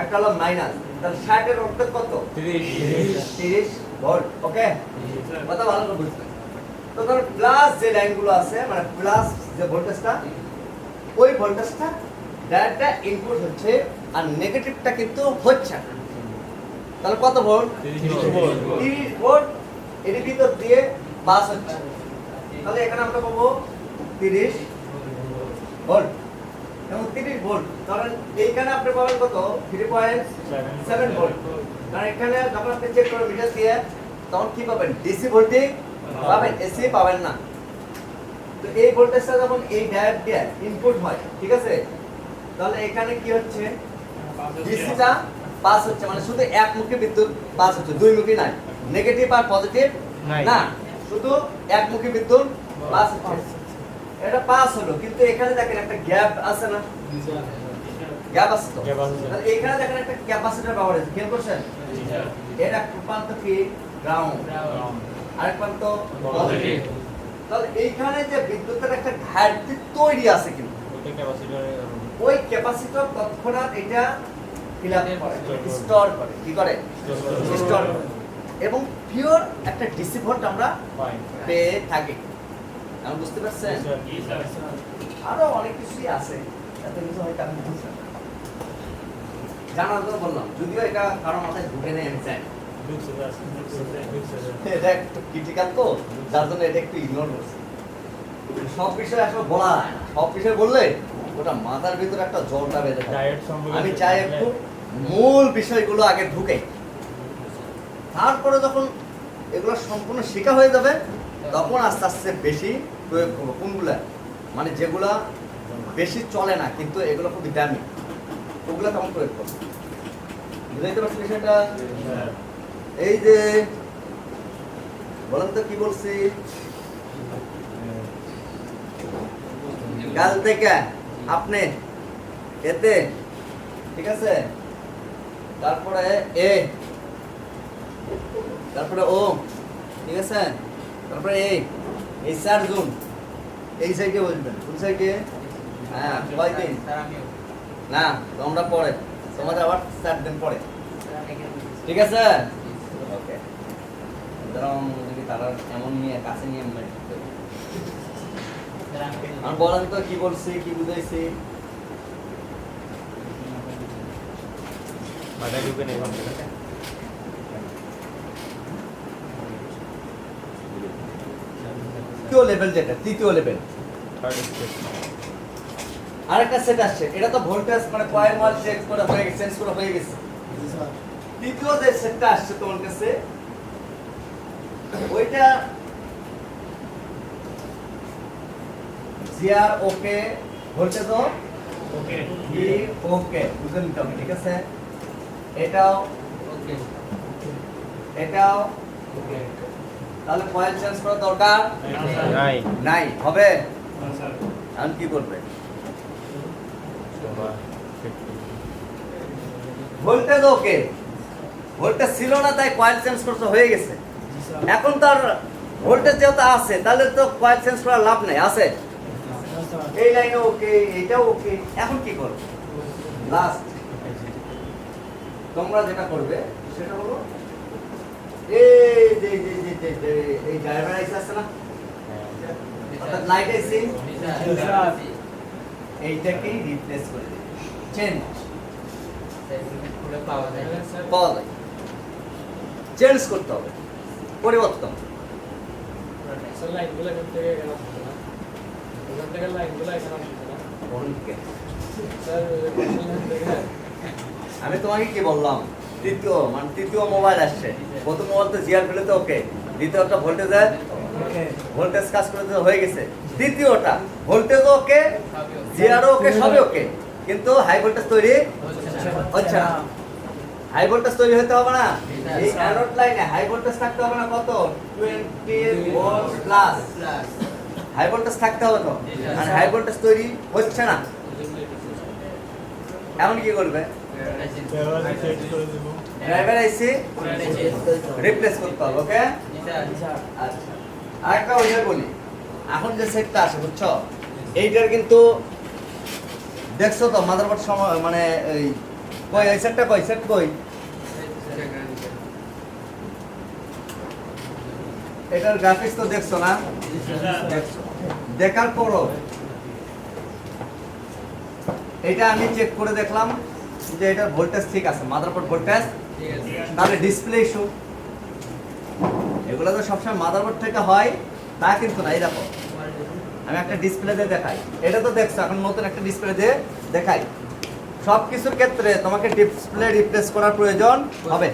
একটা হলো মাইনাস, তাহলে 60 এর অর্থ কত? 30 ভোল্ট, ওকে? কথা ভালো করে বুঝবেন। তো ধরো প্লাস যে লাইনগুলো আছে, মানে প্লাস যে ভোল্টেজটা, ওই ভোল্টেজটা ডায়োডটা ইনপুট হচ্ছে আর নেগেটিভটা কিন্তু হচ্ছে না। তাহলে কত ভোল্ট? 30 ভোল্ট এর ভিতর দিয়ে পাস হচ্ছে। তাহলে এখানে আমরা পাবো 30 ভোল্ট এবং 30 ভোল্ট। কারণ এইখানে আপনি পাবেন কত? 3.7 ভোল্ট। কারণ এখানে যখন আপনি চেক করবেন মিটার দিয়ে, তখন কি পাবেন? ডিসি ভোল্টেজ পাবেন, এসি পাবেন না। তো এই ভোল্টেজটা যখন এই ডায়োড দিয়ে ইনপুট হয়, ঠিক আছে? তাহলে এখানে কি হচ্ছে? ডিসিটা পাস হচ্ছে, মানে শুধু একমুখী বিদ্যুৎ পাস হচ্ছে, দুইমুখী নাই। নেগেটিভ আর পজিটিভ না, শুধু একমুখী বিদ্যুৎ পাস হচ্ছে। এটা পাস হলো, কিন্তু এখানে দেখেন একটা গ্যাপ আছে না? গ্যাপ আছে তো? তাহলে এখানে দেখেন একটা ক্যাপাসিটর ব্যবহার হয়েছে, খেয়াল করছেন? এটা এক প্রান্ত কি? গ্রাউন্ড, আরেক প্রান্ত পজিটিভ। তাহলে এইখানে যে বিদ্যুতের একটা ঘাটতি তৈরি আছে, কিন্তু ওই ক্যাপাসিটর তৎক্ষণাৎ এটা ফিল আপ করে, স্টোর করে। কি করে? স্টোর করে। এবং পিওর একটা ডিসি ভোল্ট আমরা পেয়ে থাকি। আমি বুঝতে পারছেন? আরো অনেক কিছুই আছে, এত কিছু হয়তো আমি বুঝতে পারি না। জানার জন্য বললাম, যদিও এটা কারো মাথায় ঢুকে নেই, আমি চাই এটা একটু ক্রিটিক্যাল, তো যার জন্য এটা একটু ইগনোর করছি। সব বিষয় আসলে বলা যায় না, সব বিষয় বললে ওটা মাথার ভিতরে একটা জলটা বেঁধে যায়। আমি চাই একটু মূল বিষয়গুলো আগে ঢুকে, তারপরে যখন এগুলো সম্পূর্ণ শেখা হয়ে যাবে তখন আস্তে আস্তে বেশি প্রয়োগ করবো কোনগুলা, মানে যেগুলা বেশি চলে না কিন্তু এগুলো খুবই দামি, ওগুলা তখন প্রয়োগ করবো। বুঝাইতে পারছি বিষয়টা? এই যে বলেন তো কি বলছি, কাল থেকে আপনি এতে, ঠিক আছে, তারপরে এ, তারপরে ও, ঠিক আছে, তারপরে এই 4 জুন এই সাইডে বসবেন। কোন সাইডে? হ্যাঁ, কয়দিন না তোমরা পরে, তোমাদের আবার 4 দিন পরে, ঠিক আছে? ওকে, যদি তারা এমন নিয়ে কাছে নিয়ে আর বলেন তো কি বলছি, কি বুঝাইছি? তৃতীয় লেভেল, যেটা তৃতীয় লেভেল, আরেকটা সেট আসছে, এটা তো ভোল্টেজ মানে কয়েল মাল চেক করা হয়ে গেছে, চেঞ্জ করা হয়ে গেছে। তৃতীয় যে সেটটা আসছে তোমার কাছে, ওইটা জিআর ওকে, ভোল্টেজ ওকে, ভি ওকে, বুঝে নিতে হবে, ঠিক আছে? এটাও ওকে, এটাও ওকে, তাহলে কয়েল চেঞ্জ করার দরকার নাই। নাই, হবে? এখন কি করবে? ভোল্টেজ ওকে, ভোল্টেজ ছিল না তাই কয়েল চেঞ্জ করতে হয়ে গেছে। এখন তার ভোল্টেজ যেহেতু আছে তাহলে তো কয়েল চেঞ্জ করার লাভ নাই, আছে? এই লাইনে ওকে, এটাও ওকে, এখন কি করবে? লাস্ট তোমরা যেটা করবে সেটা হলো এই যে এই ড্রাইভার আইসি আছে না, অর্থাৎ লাইট আইসি, এইটাকেই রিপ্লেস করে দিবে, চেঞ্জ পাওয়া যায়, চেঞ্জ করতে হবে, পরিবর্তন। আমি তোমাকে কি বললাম, তৃতীয় মোবাইল আসছে, প্রথম মোবাইল তো জিআর ফেলে তো ওকে, দ্বিতীয়টা ভোল্টেজ কাজ করে হয়ে গেছে, তৃতীয়টা ভোল্টেজ ওকে, জিআর ওকে, সবই ওকে, কিন্তু হাই ভোল্টেজ তৈরি হচ্ছে না। হাই ভোল্টেজ তৈরি হতে হবে না, এই অ্যানোড লাইনে হাই ভোল্টেজ থাকতে হবে না, কত 20 ভোল্ট প্লাস হাই ভোল্টেজ থাকতে হবে তো, আর হাই ভোল্টেজ তৈরি হচ্ছে না। এখন কি করবে? ড্রাইভার আইসি রিপ্লেস করতে হবে, ওকে? আচ্ছা, আরেকটা ওইটা বলি, এখন যে সেটটা আছে বুঝছো, এইটার কিন্তু দেখছো তো মাদারবোর্ড সময় মানে এই কই এই সেটটা কই, সেট কই, এটার গ্রাফিক্স তো দেখছো না? দেখছো, দেখার পরও এটা আমি চেক করে দেখলাম যে এটার ভোল্টেজ ঠিক আছে, মাদারবোর্ড ভোল্টেজ, তাহলে ডিসপ্লে ইস্যু। এগুলো তো সবসময় মাদারবোর্ড থেকে হয় তা কিন্তু না। এই দেখো আমি একটা ডিসপ্লে দিয়ে দেখাই, এটা তো দেখছো, এখন নতুন একটা ডিসপ্লে দিয়ে দেখাই। সব কিছুর ক্ষেত্রে তোমাকে ডিসপ্লে রিপ্লেস করার প্রয়োজন হবে,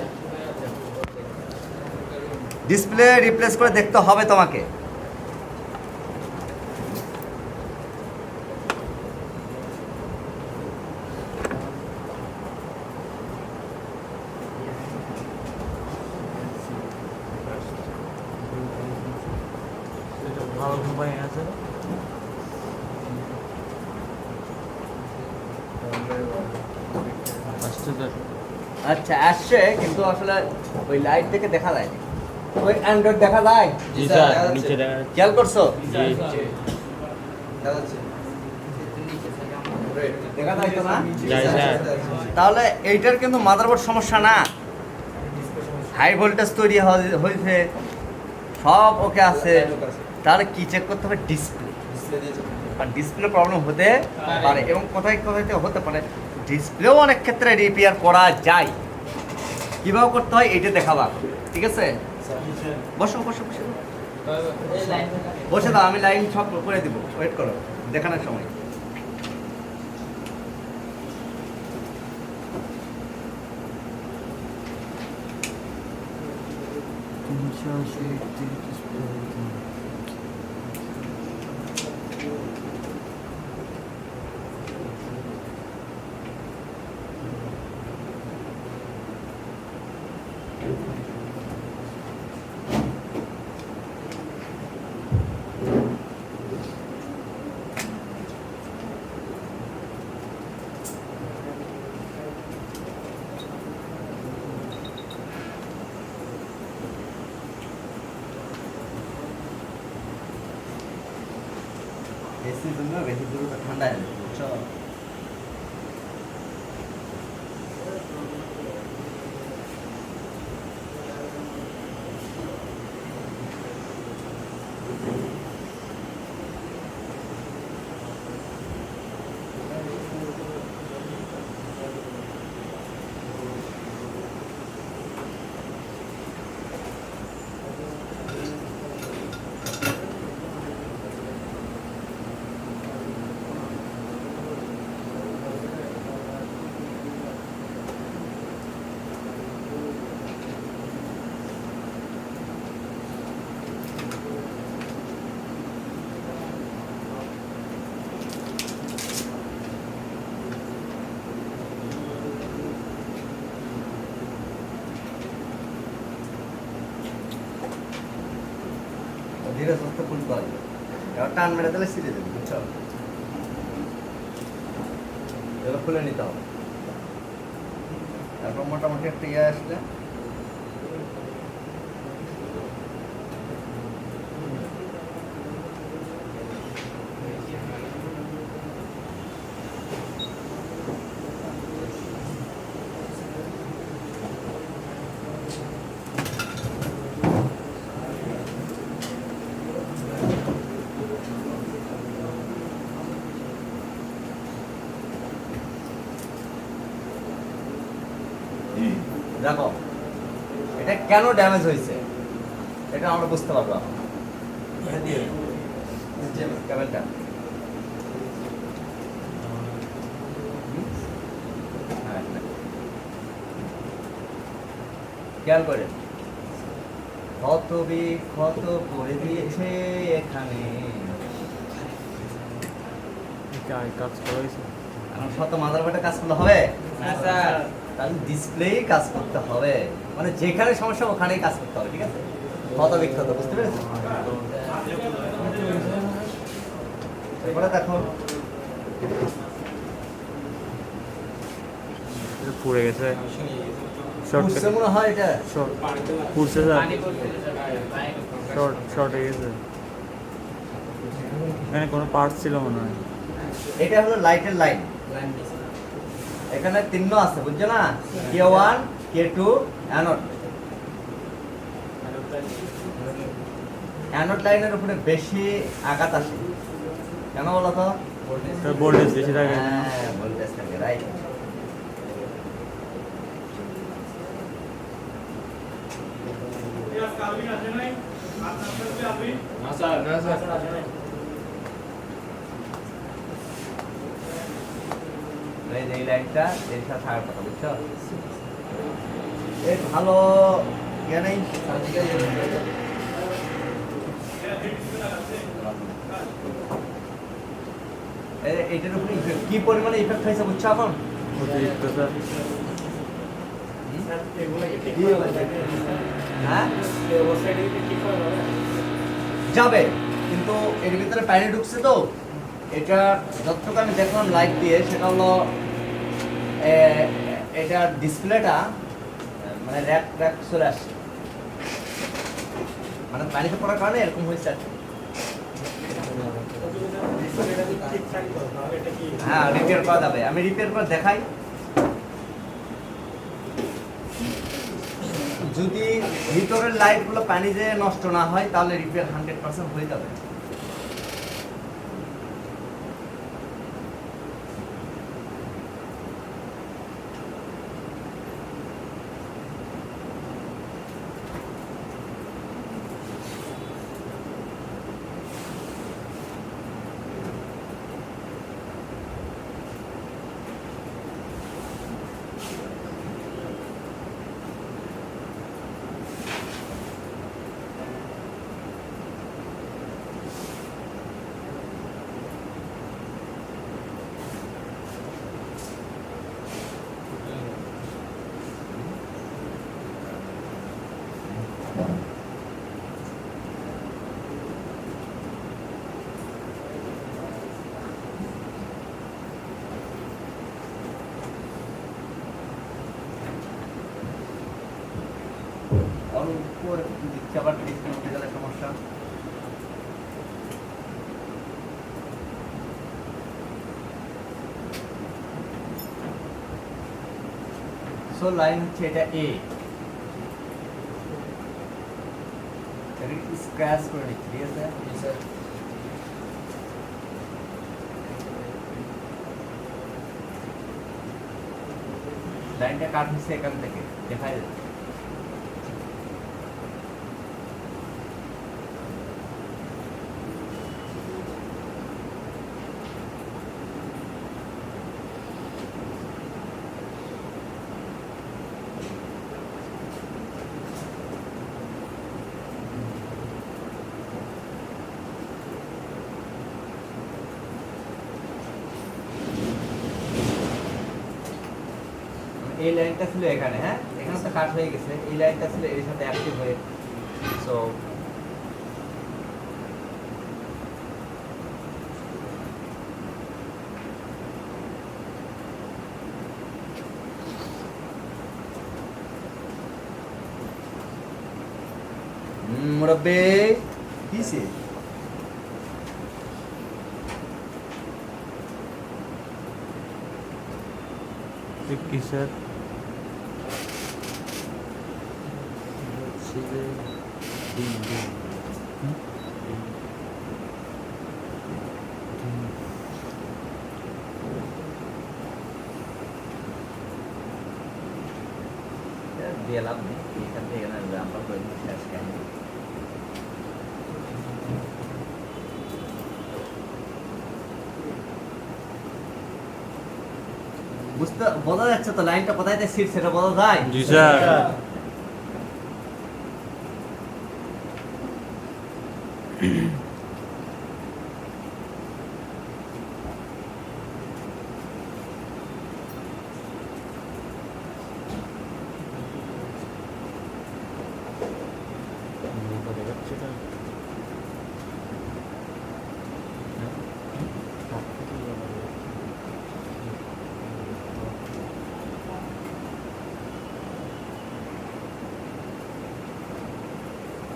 ডিসপ্লে রিপ্লেস করে দেখতে হবে তোমাকে। আচ্ছা আসছে, কিন্তু আসলে ওই লাইট থেকে দেখা যায় না, ওই অ্যান্ড্রয়েড দেখা যায়। জি স্যার, নিচে দেখা যাচ্ছে। খেয়াল করছো? জি দেখা যায় তো না? যাই স্যার। তাহলে এইটার কিন্তু মাদারবোর্ড সমস্যা না, হাই ভোল্টেজ তৈরি হয়েছে, সব ওকে আছে, তাহলে কি চেক করতে হবে? ডিসপ্লে, আর ডিসপ্লে প্রবলেম হতে পারে, এবং কোথায় কোথায় হতে পারে, ডিসপ্লেও অনেক ক্ষেত্রে রিপেয়ার করা যায়। কিভাবে করতে হয় এইটা দেখাবা, ঠিক আছে? বসো বসো বসে বসে দাও, আমি লাইন সব করে দিব, ওয়েট করো দেখানোর সময়। এসির জন্য বেশি দূরটা ঠান্ডা হয়ে যায় বুঝছো ধীরে সুস্থে খুলতে হবে এবার টান মেরে দিলে ছিঁড়ে দেবে বুঝছো এগুলো খুলে নিতে হবে তারপর মোটামুটি একটা ইয়ে আসলে দেখো এটা কেন ড্যামেজ হয়েছে এটা আমরা বুঝতে পারবো এখন। এটা দিয়ে যে কেবলটা খেয়াল করে ক্ষত বিক্ষত করে দিয়েছে এখানে কাজ করেছে এখন শত মাদার বাটে কাজ করলে হবে না স্যার তাহলে ডিসপ্লেই কাজ করতে হবে মানে যেখানে সমস্যা ওখানেই কাজ করতে হবে ঠিক আছে ক্ষত বিক্ষত বুঝতে পেরেছো এরপরে দেখো পুড়ে গেছে বুঝতে মনে হয় এটা পুড়ছে স্যার পানি পড়ছে স্যার শর্ট হয়ে গেছে এখানে কোনো পার্টস ছিল মনে হয় এটা হলো লাইটের লাইন এখানে তিন আছে বুঝছো না K1 K2 অ্যানোড অ্যানোড লাইনের উপরে বেশি আঘাত আসে কেন বলো তো ভোল্টেজ বেশি থাকে হ্যাঁ ভোল্টেজ থাকে রাইট না স্যার এই লাইনটা এর সাথে থাকার কথা বুঝছো এই ভালো ইয়ে নেই এটার উপরে কি পরিমাণে ইফেক্ট হয়েছে বুঝছো এখন অতিরিক্ত স্যার স্যার এগুলো কি ঠিক করে হ্যাঁ এই ওয়েবসাইটে কি ঠিক করে হবে যাবে কিন্তু এর ভিতরে পানি ঢুকছে তো এটা যতটুকু আমি দেখলাম লাইট দিয়ে সেটা হলো এটা ডিসপ্লেটা মানে র্যাক র্যাক চলে আসছে মানে পানিতে পড়ার কারণে এরকম হয়েছে আর কি। এটা যদি ঠিকঠাক করে তাহলে এটা কি হ্যাঁ রিপেয়ার করা যাবে আমি রিপেয়ার করে দেখাই যদি ভিতরের লাইটগুলো পানি দিয়ে নষ্ট না হয় তাহলে রিপেয়ার 100% হয়ে যাবে অল্প একটু দিচ্ছে, আবার ডিসপ্লে উঠে গেলে সমস্যা। সো লাইন হচ্ছে এটা এ, স্ক্র্যাচ করে নিচ্ছি, ঠিক আছে? লাইনটা কাট হচ্ছে এখান থেকে, দেখা যাচ্ছে। এই লাইনটা ছিল এখানে, হ্যাঁ এখানে তো কাট হয়ে গেছে, এই লাইনটা ছিল এর সাথে অ্যাক্টিভ হয়ে, সো মুরব্বি কিসে কিসের দিয়ে লাভ নেই, এখান থেকে এখানে এক্সাম্পল করে দিচ্ছি আজকে আমি। বুঝতে বোঝা যাচ্ছে তো লাইনটা কোথায় সিট সেটা বোঝা যায়? জি স্যার।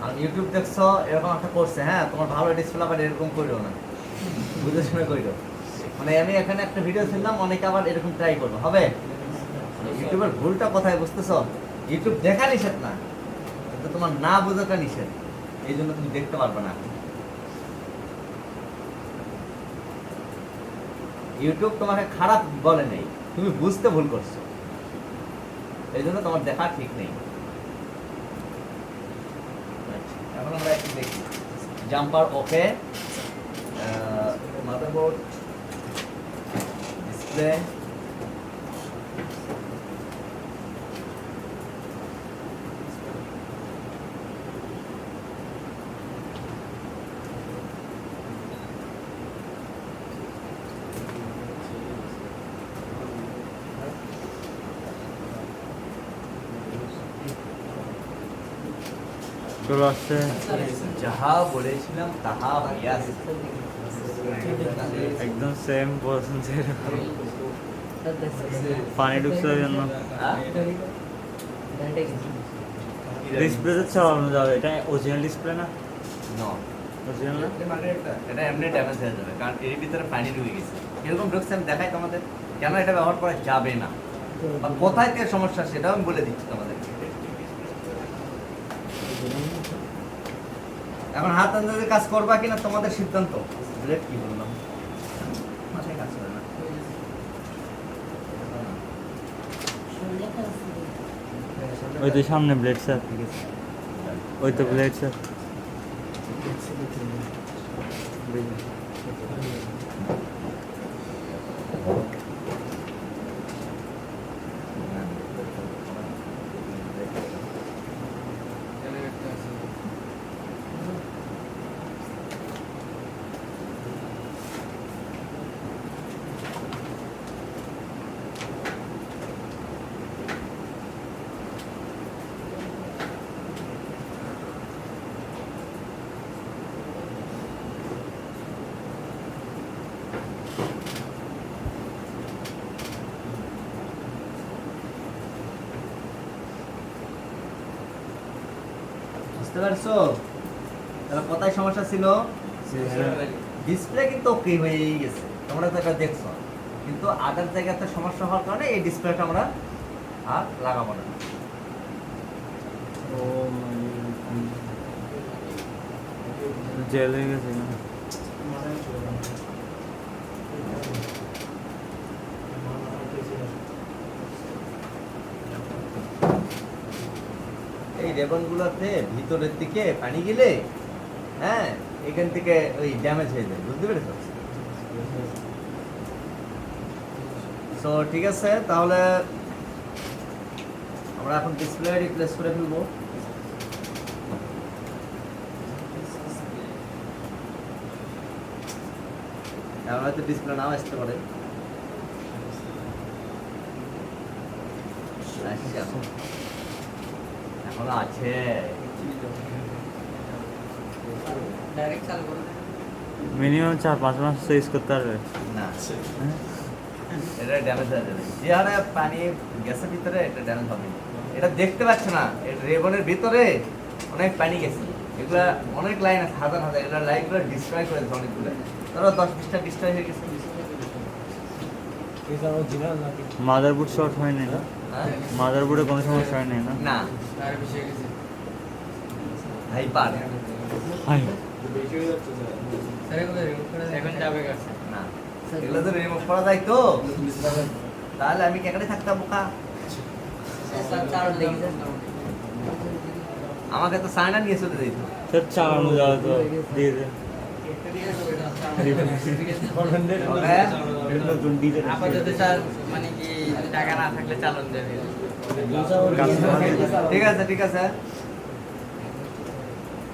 আর ইউটিউব দেখছো এরকম একটা করছে, হ্যাঁ তোমার ভালো ডিসপ্লে আবার এরকম করিও না, বুঝে শুনে করিও। মানে আমি এখানে একটা ভিডিও ছিলাম, অনেকে আবার এরকম ট্রাই করবো, হবে? ইউটিউবের ভুলটা কোথায় বুঝতেছো? ইউটিউব দেখা নিষেধ না, কিন্তু তোমার না বোঝাটা নিষেধ, এই জন্য তুমি দেখতে পারবে না। ইউটিউব তোমাকে খারাপ বলে নেই, তুমি বুঝতে ভুল করছো, এই জন্য তোমার দেখা ঠিক নেই। এখন আমরা একটু দেখি জাম্পার ওকে, মাদারবোর্ড, ডিসপ্লে, চলো আসছে যাহা বলেছিলাম তাহা হইয়াছে। একদম সেম বলছেন সেরকম। পানি ঢুকছে ওই জন্য ডিসপ্লেতে চালানো যাবে। এটা অরিজিনাল ডিসপ্লে না? No, অরিজিনাল না? এটা এমনি ড্যামেজ হয়ে যাবে, কারণ এর ভিতরে পানি ঢুকে গেছে। এরকম ঢুকছে আমি দেখাই তোমাদের, কেন এটা ব্যবহার করা যাবে না বা কোথায় থেকে সমস্যা সেটাও আমি বলে দিচ্ছি তোমাদেরকে। এখন হাত আন্দাজে কাজ করবা কিনা তোমাদের সিদ্ধান্ত। ব্লেড কি বললাম, মাথায় কাজ করে না। ওই তো সামনে ব্লেড স্যার, ওই তো ব্লেড স্যার। বুঝতে পারছো? তাহলে কোথায় সমস্যা ছিল? ডিসপ্লে কিন্তু ওকে হয়েই গেছে, তোমরা তো এটা দেখছো, কিন্তু আদার জায়গাতে সমস্যা হওয়ার কারণে এই ডিসপ্লেটা আমরা আর লাগাবো না। ও জেল হয়ে গেছে না? মাথায় চলে গেল। এই রেবনগুলোতে ভিতরের দিকে পানি গেলে হ্যাঁ এখান থেকে ওই ড্যামেজ হয়ে যায়, বুঝতে পেরেছো? সো ঠিক আছে, তাহলে আমরা এখন ডিসপ্লে রিপ্লেস করে ফেলবো। এখন হয়তো ডিসপ্লে নাও আসতে পারে। আচ্ছা, এখনো আছে। ডাইরেক্ট চালু করুন। মিনিমাম 4-5 মাস তো ইউজ করতে পারবে। না, এটা ড্যামেজ হয়ে যাবে। যে হারে পানি গেছে ভিতরে এটা ড্যামেজ হবে। এটা দেখতে পাচ্ছ না, এটা রেবনের ভিতরে অনেক পানি গেছে। এগুলা অনেক লাইন আছে, হাজার হাজার, এগুলা লাইনগুলো ডিস্ট্রয় করে দিচ্ছে অনেকগুলো। ধরো 10-20টা ডিস্ট্রয় হয়ে গেছে। মাদারবোর্ড শর্ট হয়নি না? হ্যাঁ? মাদারবোর্ডে কোনো সমস্যা হয়নি না? না, আর বেশি হয়ে গেছে। হাইপার হাই স্যার এগুলো রিমুভ করে দেন। এখন যাবে কাছে। না, এগুলো তো রিমুভ করা যায় তো। তাহলে আমি কেকারে থাকতাম বোকা? স্যার চালু দেখি স্যার। আমাকে তো সাইনা নিয়ে চলে যেত। স্যার চালানো যাবে তো দিয়ে দেন। নতুন ডিজাইন আপাতত স্যার মানে কি টাকা না থাকলে চালান দেবে। ঠিক আছে, ঠিক আছে,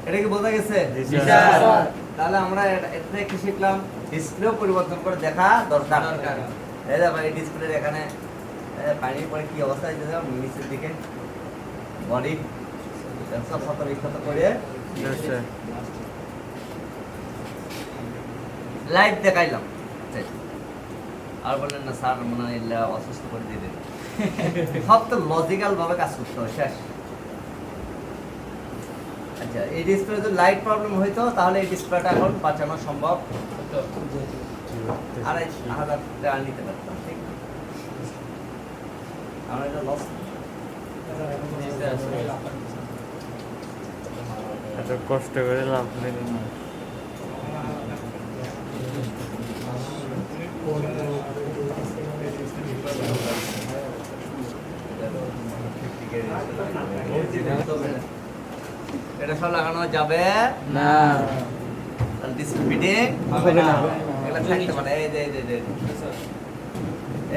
এটা কি বোঝা গেছে? জি জি স্যার। স্যার। তাহলে আমরা এটা থেকে কি শিখলাম? ডিসপ্লেও পরিবর্তন করে দেখা দরকার। দরকার। এই দেখো এই ডিসপ্লের এখানে পানির পরে কি অবস্থা হয়েছে নিচের দিকে বডি 117 করে Yes, sir. লাইভ দেখাইলাম। আর বললেন না স্যার মনে হয় এগুলা অসুস্থ করে দিয়ে দেবে। সব তো লজিক্যাল ভাবে কাজ করতে হয়, শেষ। আচ্ছা, এই ডিসপ্লে যদি লাইট প্রবলেম হইতো তাহলে এই ডিসপ্লেটা এখন বাঁচানো সম্ভব। আর 1000 টাকা নিতে পারতাম, ঠিক না? আমরা এটা লস। এত কষ্ট করে লাভ নেই না। এটা সব লাগানো যাবে না। ডিসপ্লে ফিটিং হবে না। এটা থাকতে পারে। এই যে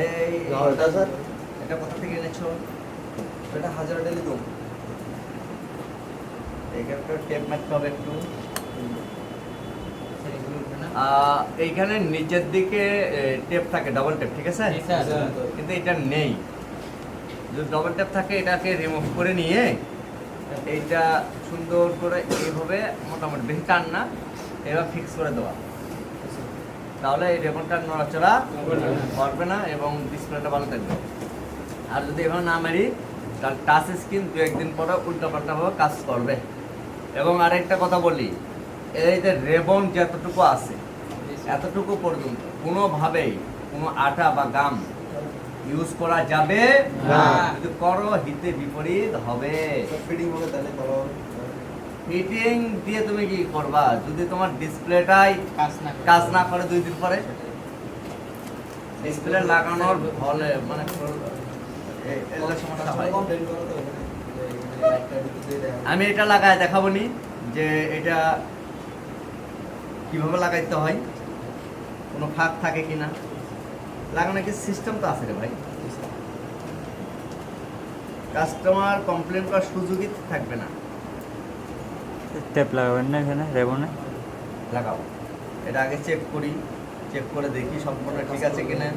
এই স্যার, এটা কোথা থেকে এনেছো? এটা হাজার ডেলি তো এইখানটা টেপ মারতে হবে একটু। এইখানে নিচের দিকে টেপ থাকে, ডাবল টেপ, ঠিক আছে? জি স্যার। কিন্তু এটা নেই। যদি ডাবল টেপ থাকে এটাকে রিমুভ করে নিয়ে এইটা সুন্দর করে এইভাবে মোটামুটি বেশি টান না এবার ফিক্স করে দেওয়া, তাহলে এই রেবনটা নড়াচড়া করবে না এবং ডিসপ্লেটা ভালো থাকবে। আর যদি এভাবে না মারি তাহলে টাচ স্ক্রিন 2-1 দিন পরে উল্টাপাল্টাভাবে কাজ করবে। এবং আরেকটা কথা বলি, এই যে রেবন যতটুকু আছে এতটুকু পর্যন্ত কোনোভাবেই কোনো আটা বা গাম ইউজ করা যাবে না। যদি করো হিতে বিপরীত হবে। ফিটিং হলে তাহলে ভালো হবে। ফিটিং দিয়ে তুমি কি করবা যদি তোমার ডিসপ্লেটাই কাজ না করে 2 দিন পরে? ডিসপ্লে লাগানোর ফলে মানে এগুলো সমস্যা হয়। কমপ্লেইন করো তো এখানে, যে এখানে লাইটটা ঢুকে দিয়ে দেয়। আমি এটা লাগায় দেখাবো নি যে এটা কিভাবে লাগাইতে হয়, কোনো ফাঁক থাকে কিনা। লাগানোর কি সিস্টেম তো আছে রে ভাই, কাস্টমার কমপ্লেন করার সুযোগই থাকবে না। টেপ লাগাবেন না এখানে রেবনে? লাগাও, এটা আগে চেক করি, চেক করে দেখি সম্পূর্ণ ঠিক আছে কিনা।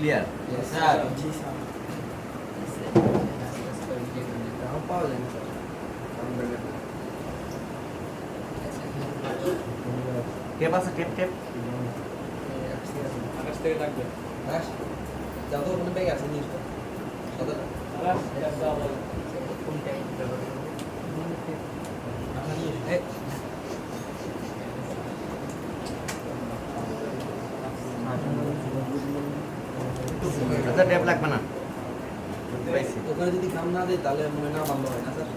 ক্লিয়ার? স্যার জি স্যার এখন পাওয়া যায় না স্যার টেপ আছে, টেপ টেপ। আকাশ থেকে থাকবে যাও তো ওখানে ব্যাগ আছে নিয়ে সাদা আকাশ দেওয়া হবে আচ্ছা টেপ লাগবে না, বুঝতে পাইছি। ওখানে যদি কাম না দেয় তাহলে মনে না ভালো হয় না স্যার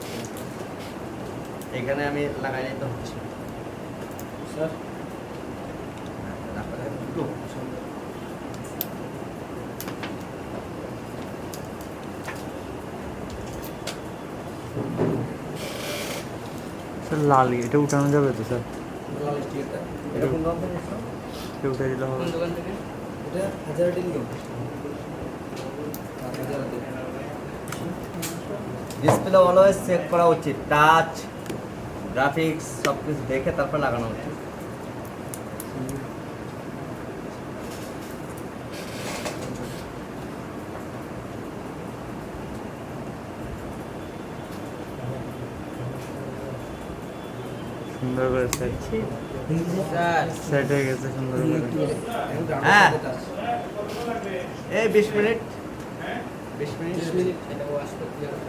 এখানে আমি লাগাই নিতে হচ্ছে। স্যার স্যার লাল এটা উঠানো যাবে তো স্যার? লাল স্টিকারটা এটা কোন কোম্পানি? এটা উঠে দিলে হবে? কোন দোকান থেকে এটা 1000 টাকা নিলাম 1000 টাকা ডিসপ্লে অলওয়েজ চেক করা উচিত, টাচ গ্রাফিক্স সব কিছু দেখে তারপর লাগানো উচিত। সুন্দর করে সেট স্যার সেট হয়ে গেছে সুন্দর করে। হ্যাঁ। এই 20 মিনিট, 20 মিনিট। 30 মিনিট এটা ওয়াশ করতে হবে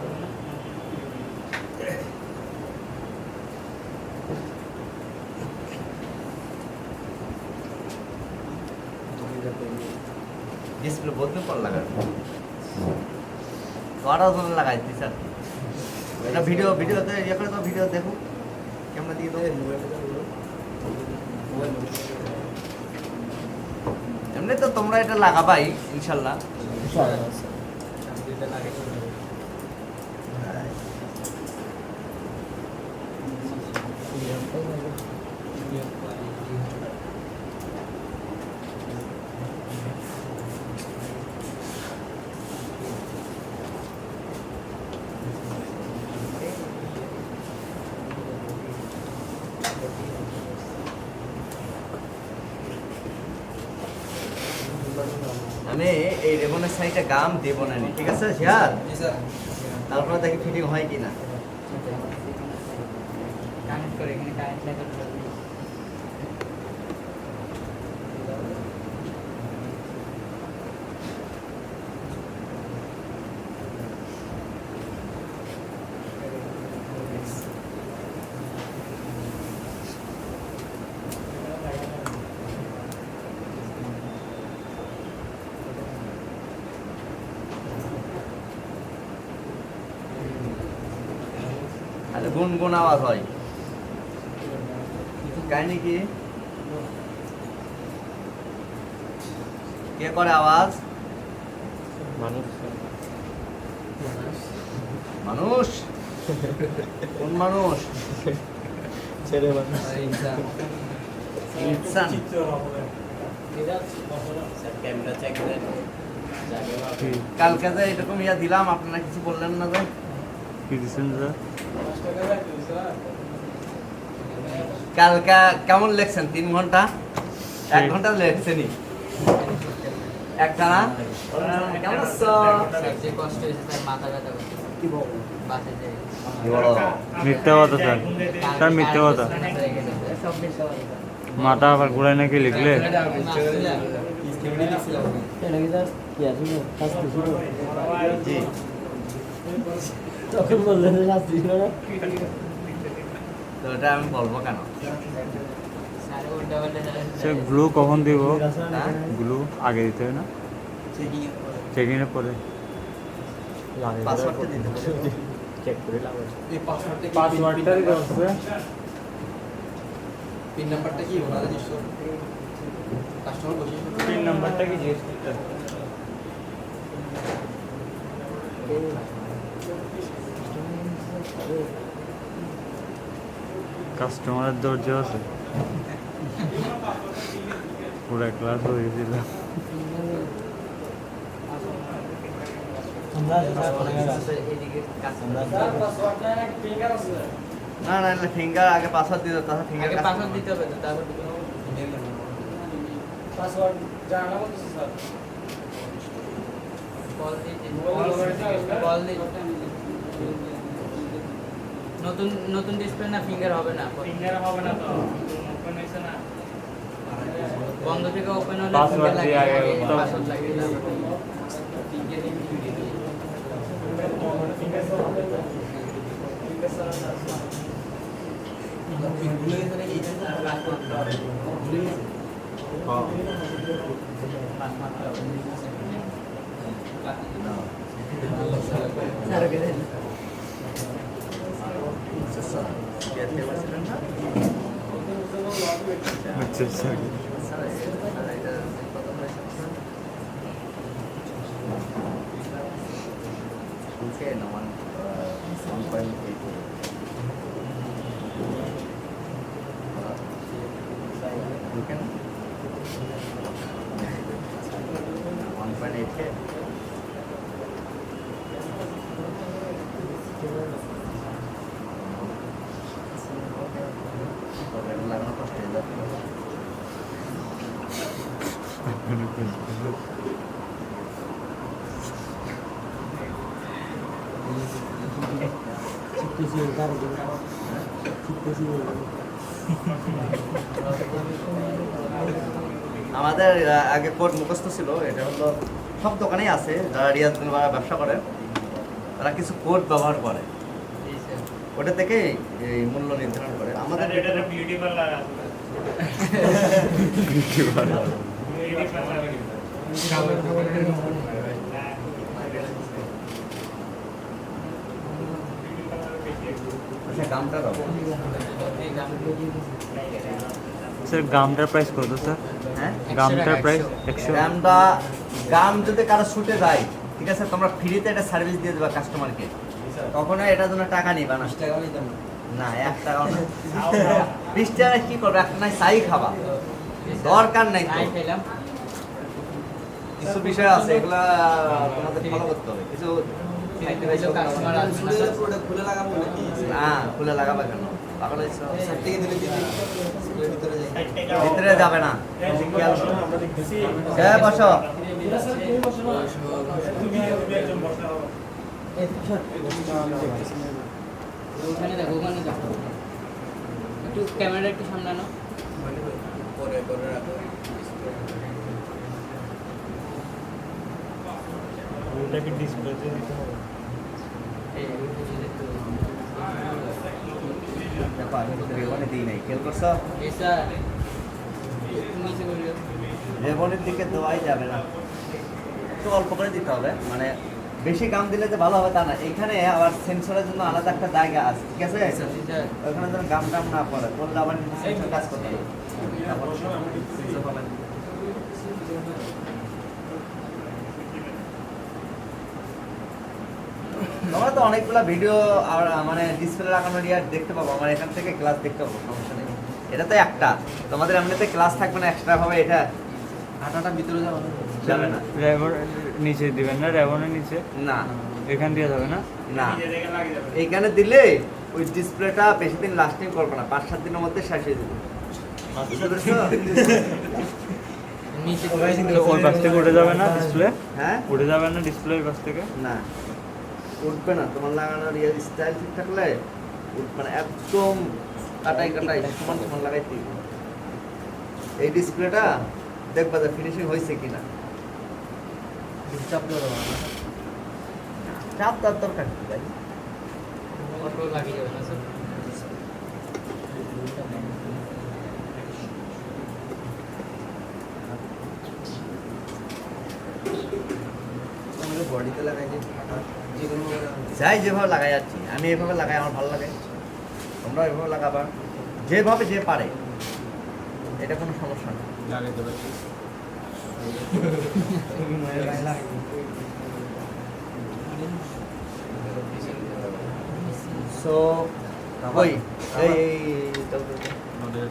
ডিসপ্লে বদলে পর লাগানো করার জন্য লাগাইছি স্যার। এটা ভিডিওতে ইয়ে করে তো ভিডিও দেখো কেমন দিকে তো এমনি তো তোমরা এটা লাগাবাই ইনশাল্লাহ। আমি এই রেবনের সাইডে গাম দেবো না, ঠিক আছে স্যার? জি স্যার তারপরে দেখি ফিটিং হয় কিনা। কানেক্ট করে এখানে কারেন্ট লাগাতে হবে। আরে গুনগুন আওয়াজ হয়, কাহিনী কি? কে করে আওয়াজ? মানুষ মানুষ? কোন মানুষ? ছেলে মানুষ ইনসান ইনসান। চিত্র হবে ক্যামেরা চেক দেন কালকে যে এরকম ইয়া দিলাম আপনারা কিছু বললেন না যে? কি দিচ্ছেন স্যার? কালকে কেমন লেখছেন? 3 ঘন্টা 1 ঘন্টা লেখছেনি একটা না? কেমন আছো? সবচেয়ে কষ্ট হয়েছে স্যার মাথা ব্যথা করছে কি বল? বাসে যে মিথ্যা কথা স্যার, স্যার মিথ্যা কথা। সব মিথ্যা কথা মাথা আবার ঘুরায় নাকি লিখলে? জি তখন বললেন শাস্তি ছিল না তো এটা আমি বলবো কেন? স্যার উল্টা পাল্টা স্যার গ্লু কখন দিব? হ্যাঁ? গ্লু আগে দিতে হয় না? চেকিংয়ের পরে? পাসওয়ার্ডটা দিতে হবে। চেক করে লাগাই এই পাসওয়ার্ডটা কি পাসওয়ার্ডটা দিতে হচ্ছে। পিন নাম্বারটা কি ওনারা জিজ্ঞেস কাস্টমার বসে পিন নাম্বারটা কি জিজ্ঞেস করতে? কাস্টমারের ধৈর্য আছে, পুরো ক্লাস হয়ে গেছিল। এদিকে কাজ না না ফিঙ্গার আগে পাসওয়ার্ড দিতে, তাহলে ফিঙ্গার আগে পাসওয়ার্ড দিতে হবে তো তারপর পাসওয়ার্ড জানা বলতেছে স্যার বল দিয়ে নতুন ডিসপ্লে না ফিঙ্গার হবে না ফিঙ্গার হবে না তো ওপেন হইছে না বন্ধ থেকে ওপেন হলে Password দিয়ে আগে তো- পাসওয়ার্ড লাগিয়ে দাও ভুলে গেছে নাকি? ভুলে গেছে? আচ্ছা আচ্ছা আমাদের আগে কোড মুখস্থ ছিল, এটা হলো সব দোকানেই আছে, যারা রিয়াজ ব্যবসা করে তারা কিছু কোড ব্যবহার করে, ওটা থেকে এই মূল্য নির্ধারণ করে। আমাদের এটা তো বিউটি পার্লার আছে বিউটি আচ্ছা, দামটা দাও। স্যার গামটার প্রাইস কত স্যার? হ্যাঁ, গামটার প্রাইস 100 দামটা গাম যদি কারো ছুটে যায়, ঠিক আছে, তোমরা ফ্রিতে এটা সার্ভিস দিয়ে দেবা কাস্টমারকে, কখনো এটার জন্য টাকা নিবা না। 20 টাকাও নিতাম না। না, 1 টাকাও না। 20 টাকা কি করবে? একটা নাই চাই খাবা, দরকার নাই তো। নাই খেলাম কিছু বিষয় আছে, এগুলা তোমাদের ফলো করতে হবে। কিছু কাস্টমার আসবে না খুলে পুরোটা খুলে লাগাবো নাকি? না, খুলে লাগাবে কেন? পাগল হয়েছো? 60 টাকা দিলে দিবি। স্কুলের ভিতরে যাই। ভিতরে যাবে না। খেয়াল করো। আমরা দেখতেছি হ্যাঁ, বসো। তুমি একজন বসা হবে। ওখানে দেখো ওখানে দেখো একটু ক্যামেরা একটু সামনে আনো পরে রাখো। ওটা কি ডিসপ্লেতে দিতে হবে দেখো, আমি কিন্তু রেবনে দিই নাই, খেয়াল করছো? এই স্যার নিচে বললো রেবনের দিকে দেওয়াই যাবে না, একটু অল্প করে দিতে হবে, মানে বেশি গাম দিলে যে ভালো হবে তা না। এখানে আবার সেন্সরের জন্য আলাদা একটা জায়গা আছে, ঠিক আছে? ওখানে যেন গাম টাম না পড়ে, পড়লে আবার সেন্সর কাজ করতে হবে। তারপর sensor পাবেন। তোমরা তো অনেকগুলা ভিডিও আর মানে ডিসপ্লে লাগানোর ইয়ার দেখতে পাবো, আমার এখান থেকে ক্লাস দেখতে পাবো, সমস্যা নেই। এটা তো একটা, তোমাদের এমনিতে ক্লাস থাকবে না এক্সট্রা ভাবে, এটা হাঁটাটা ভিতরে যাবো না। যাবে না। রেবন নিচে দিবেন না? রেবনের নিচে না এখান দিয়ে যাবে না? না, নিজে থেকে লাগে যাবে এইখানে দিলে ওই ডিসপ্লেটা বেশি দিন লাস্টিং করবে না, 5-7 দিনের মধ্যে শেষ হয়ে যাবে। বুঝতে পেরেছো? নিচে তো ওই পাশ থেকে উঠে যাবে না ডিসপ্লে? হ্যাঁ, উঠে যাবে না ডিসপ্লে ওই পাশ থেকে? না উঠবে না, তোমার লাগানোর ইয়ে স্টাইল ঠিক থাকলে উঠবে না, একদম কাটাই সমান সমান লাগাইতে হবে। এই ডিসপ্লেটা দেখবা যে ফিনিশিং হয়েছে কিনা। চাপ দেওয়া যাবে না। চাপ তার দরকার কি ভাই? অটো লাগিয়ে যাবে না স্যার আমাদের বডিতে লাগাই যে ফাটা যেগুলো যাই যেভাবে লাগাই যাচ্ছি, আমি এভাবে লাগাই, আমার ভালো লাগে, তোমরা এভাবে লাগাবা, যেভাবে যে পারে, এটা কোনো সমস্যা না। লাগাই দেবে। সো ওই এই চল, চল,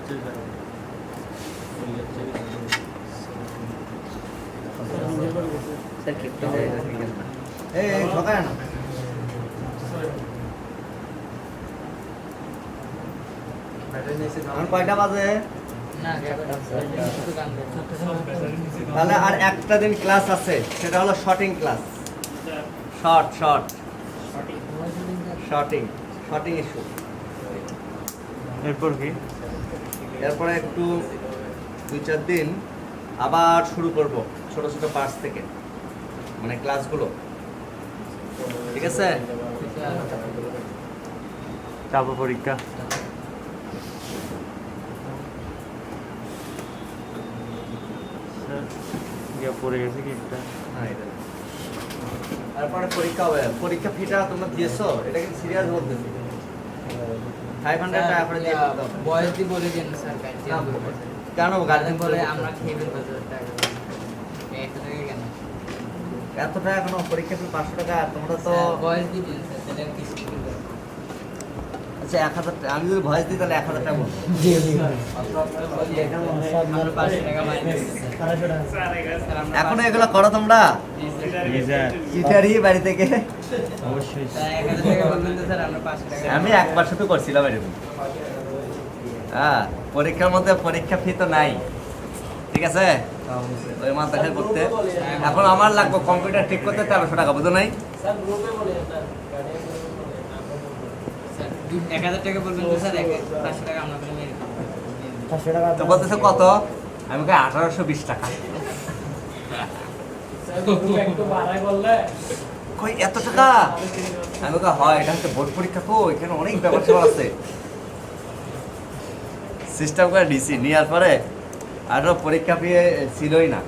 চল। স্যার ক্ষিপ্ত হয়ে গেছে না। এই ঠকায় না। ব্যাটারি নিচে এখন কয়টা বাজে? না একটু গান দেন তাহলে আর একটা দিন ক্লাস আছে, সেটা হলো শর্টিং ক্লাস। Sorting issue. এরপর কি? এরপরে একটু 2-4 দিন আবার শুরু করব ছোট ছোট পার্টস থেকে, মানে ক্লাসগুলো, ঠিক আছে? তারপর পরীক্ষা। স্যার ইয়া পড়ে গেছে কি একটা? হ্যাঁ, এটা। তারপরে পরীক্ষা হবে। পরীক্ষা ফিটা তোমরা দিয়েছো, এটা কিন্তু সিরিয়াস বলতেছি। 500 টাকা করে দিয়ে করতে হবে। বয়স দিয়ে বলে দিন স্যার না, কেন গার্জেন বলে আমরা খেয়ে ফেলবো টাকা 1 টাকা কেন এত টাকা কোনো পরীক্ষা ফি 500 টাকা? তোমরা তো বয়স দিয়ে দিন স্যার তাহলে কিছু করবে আচ্ছা 1000 টাকা, আমি যদি ভয়েস দিই তাহলে 1000 টাকা বলবো। আমরা 500 টাকা মাইনাস এখন এগুলো করো তোমরা, জি স্যার, চিটারি বাড়ি থেকে। অবশ্যই। 1000 টাকা বলবেন তো স্যার আমরা 500 টাকা আমি একবার শুধু করছিলাম এরকম। হ্যাঁ, পরীক্ষার মধ্যে পরীক্ষা ফি তো নাই, ঠিক আছে? ওই মাথা খেয়ে করতে এখন আমার লাগবে কম্পিউটার ঠিক করতে 1300 টাকা, বুঝো নাই? স্যার 1000 টাকা বলবেন তো স্যার 500 টাকা আমরা করে মেরে দেব তো বলতেছে কত? আমি কই 1820 টাকা। কই এত টাকা? আমি কই হয়, এটা হচ্ছে বোর্ড পরীক্ষা, তো এখানে অনেক ব্যাপার স্যাপার আছে। সিস্টেম করে ডিসি নেওয়ার পরে আর পরীক্ষা পেয়ে ছিলই না।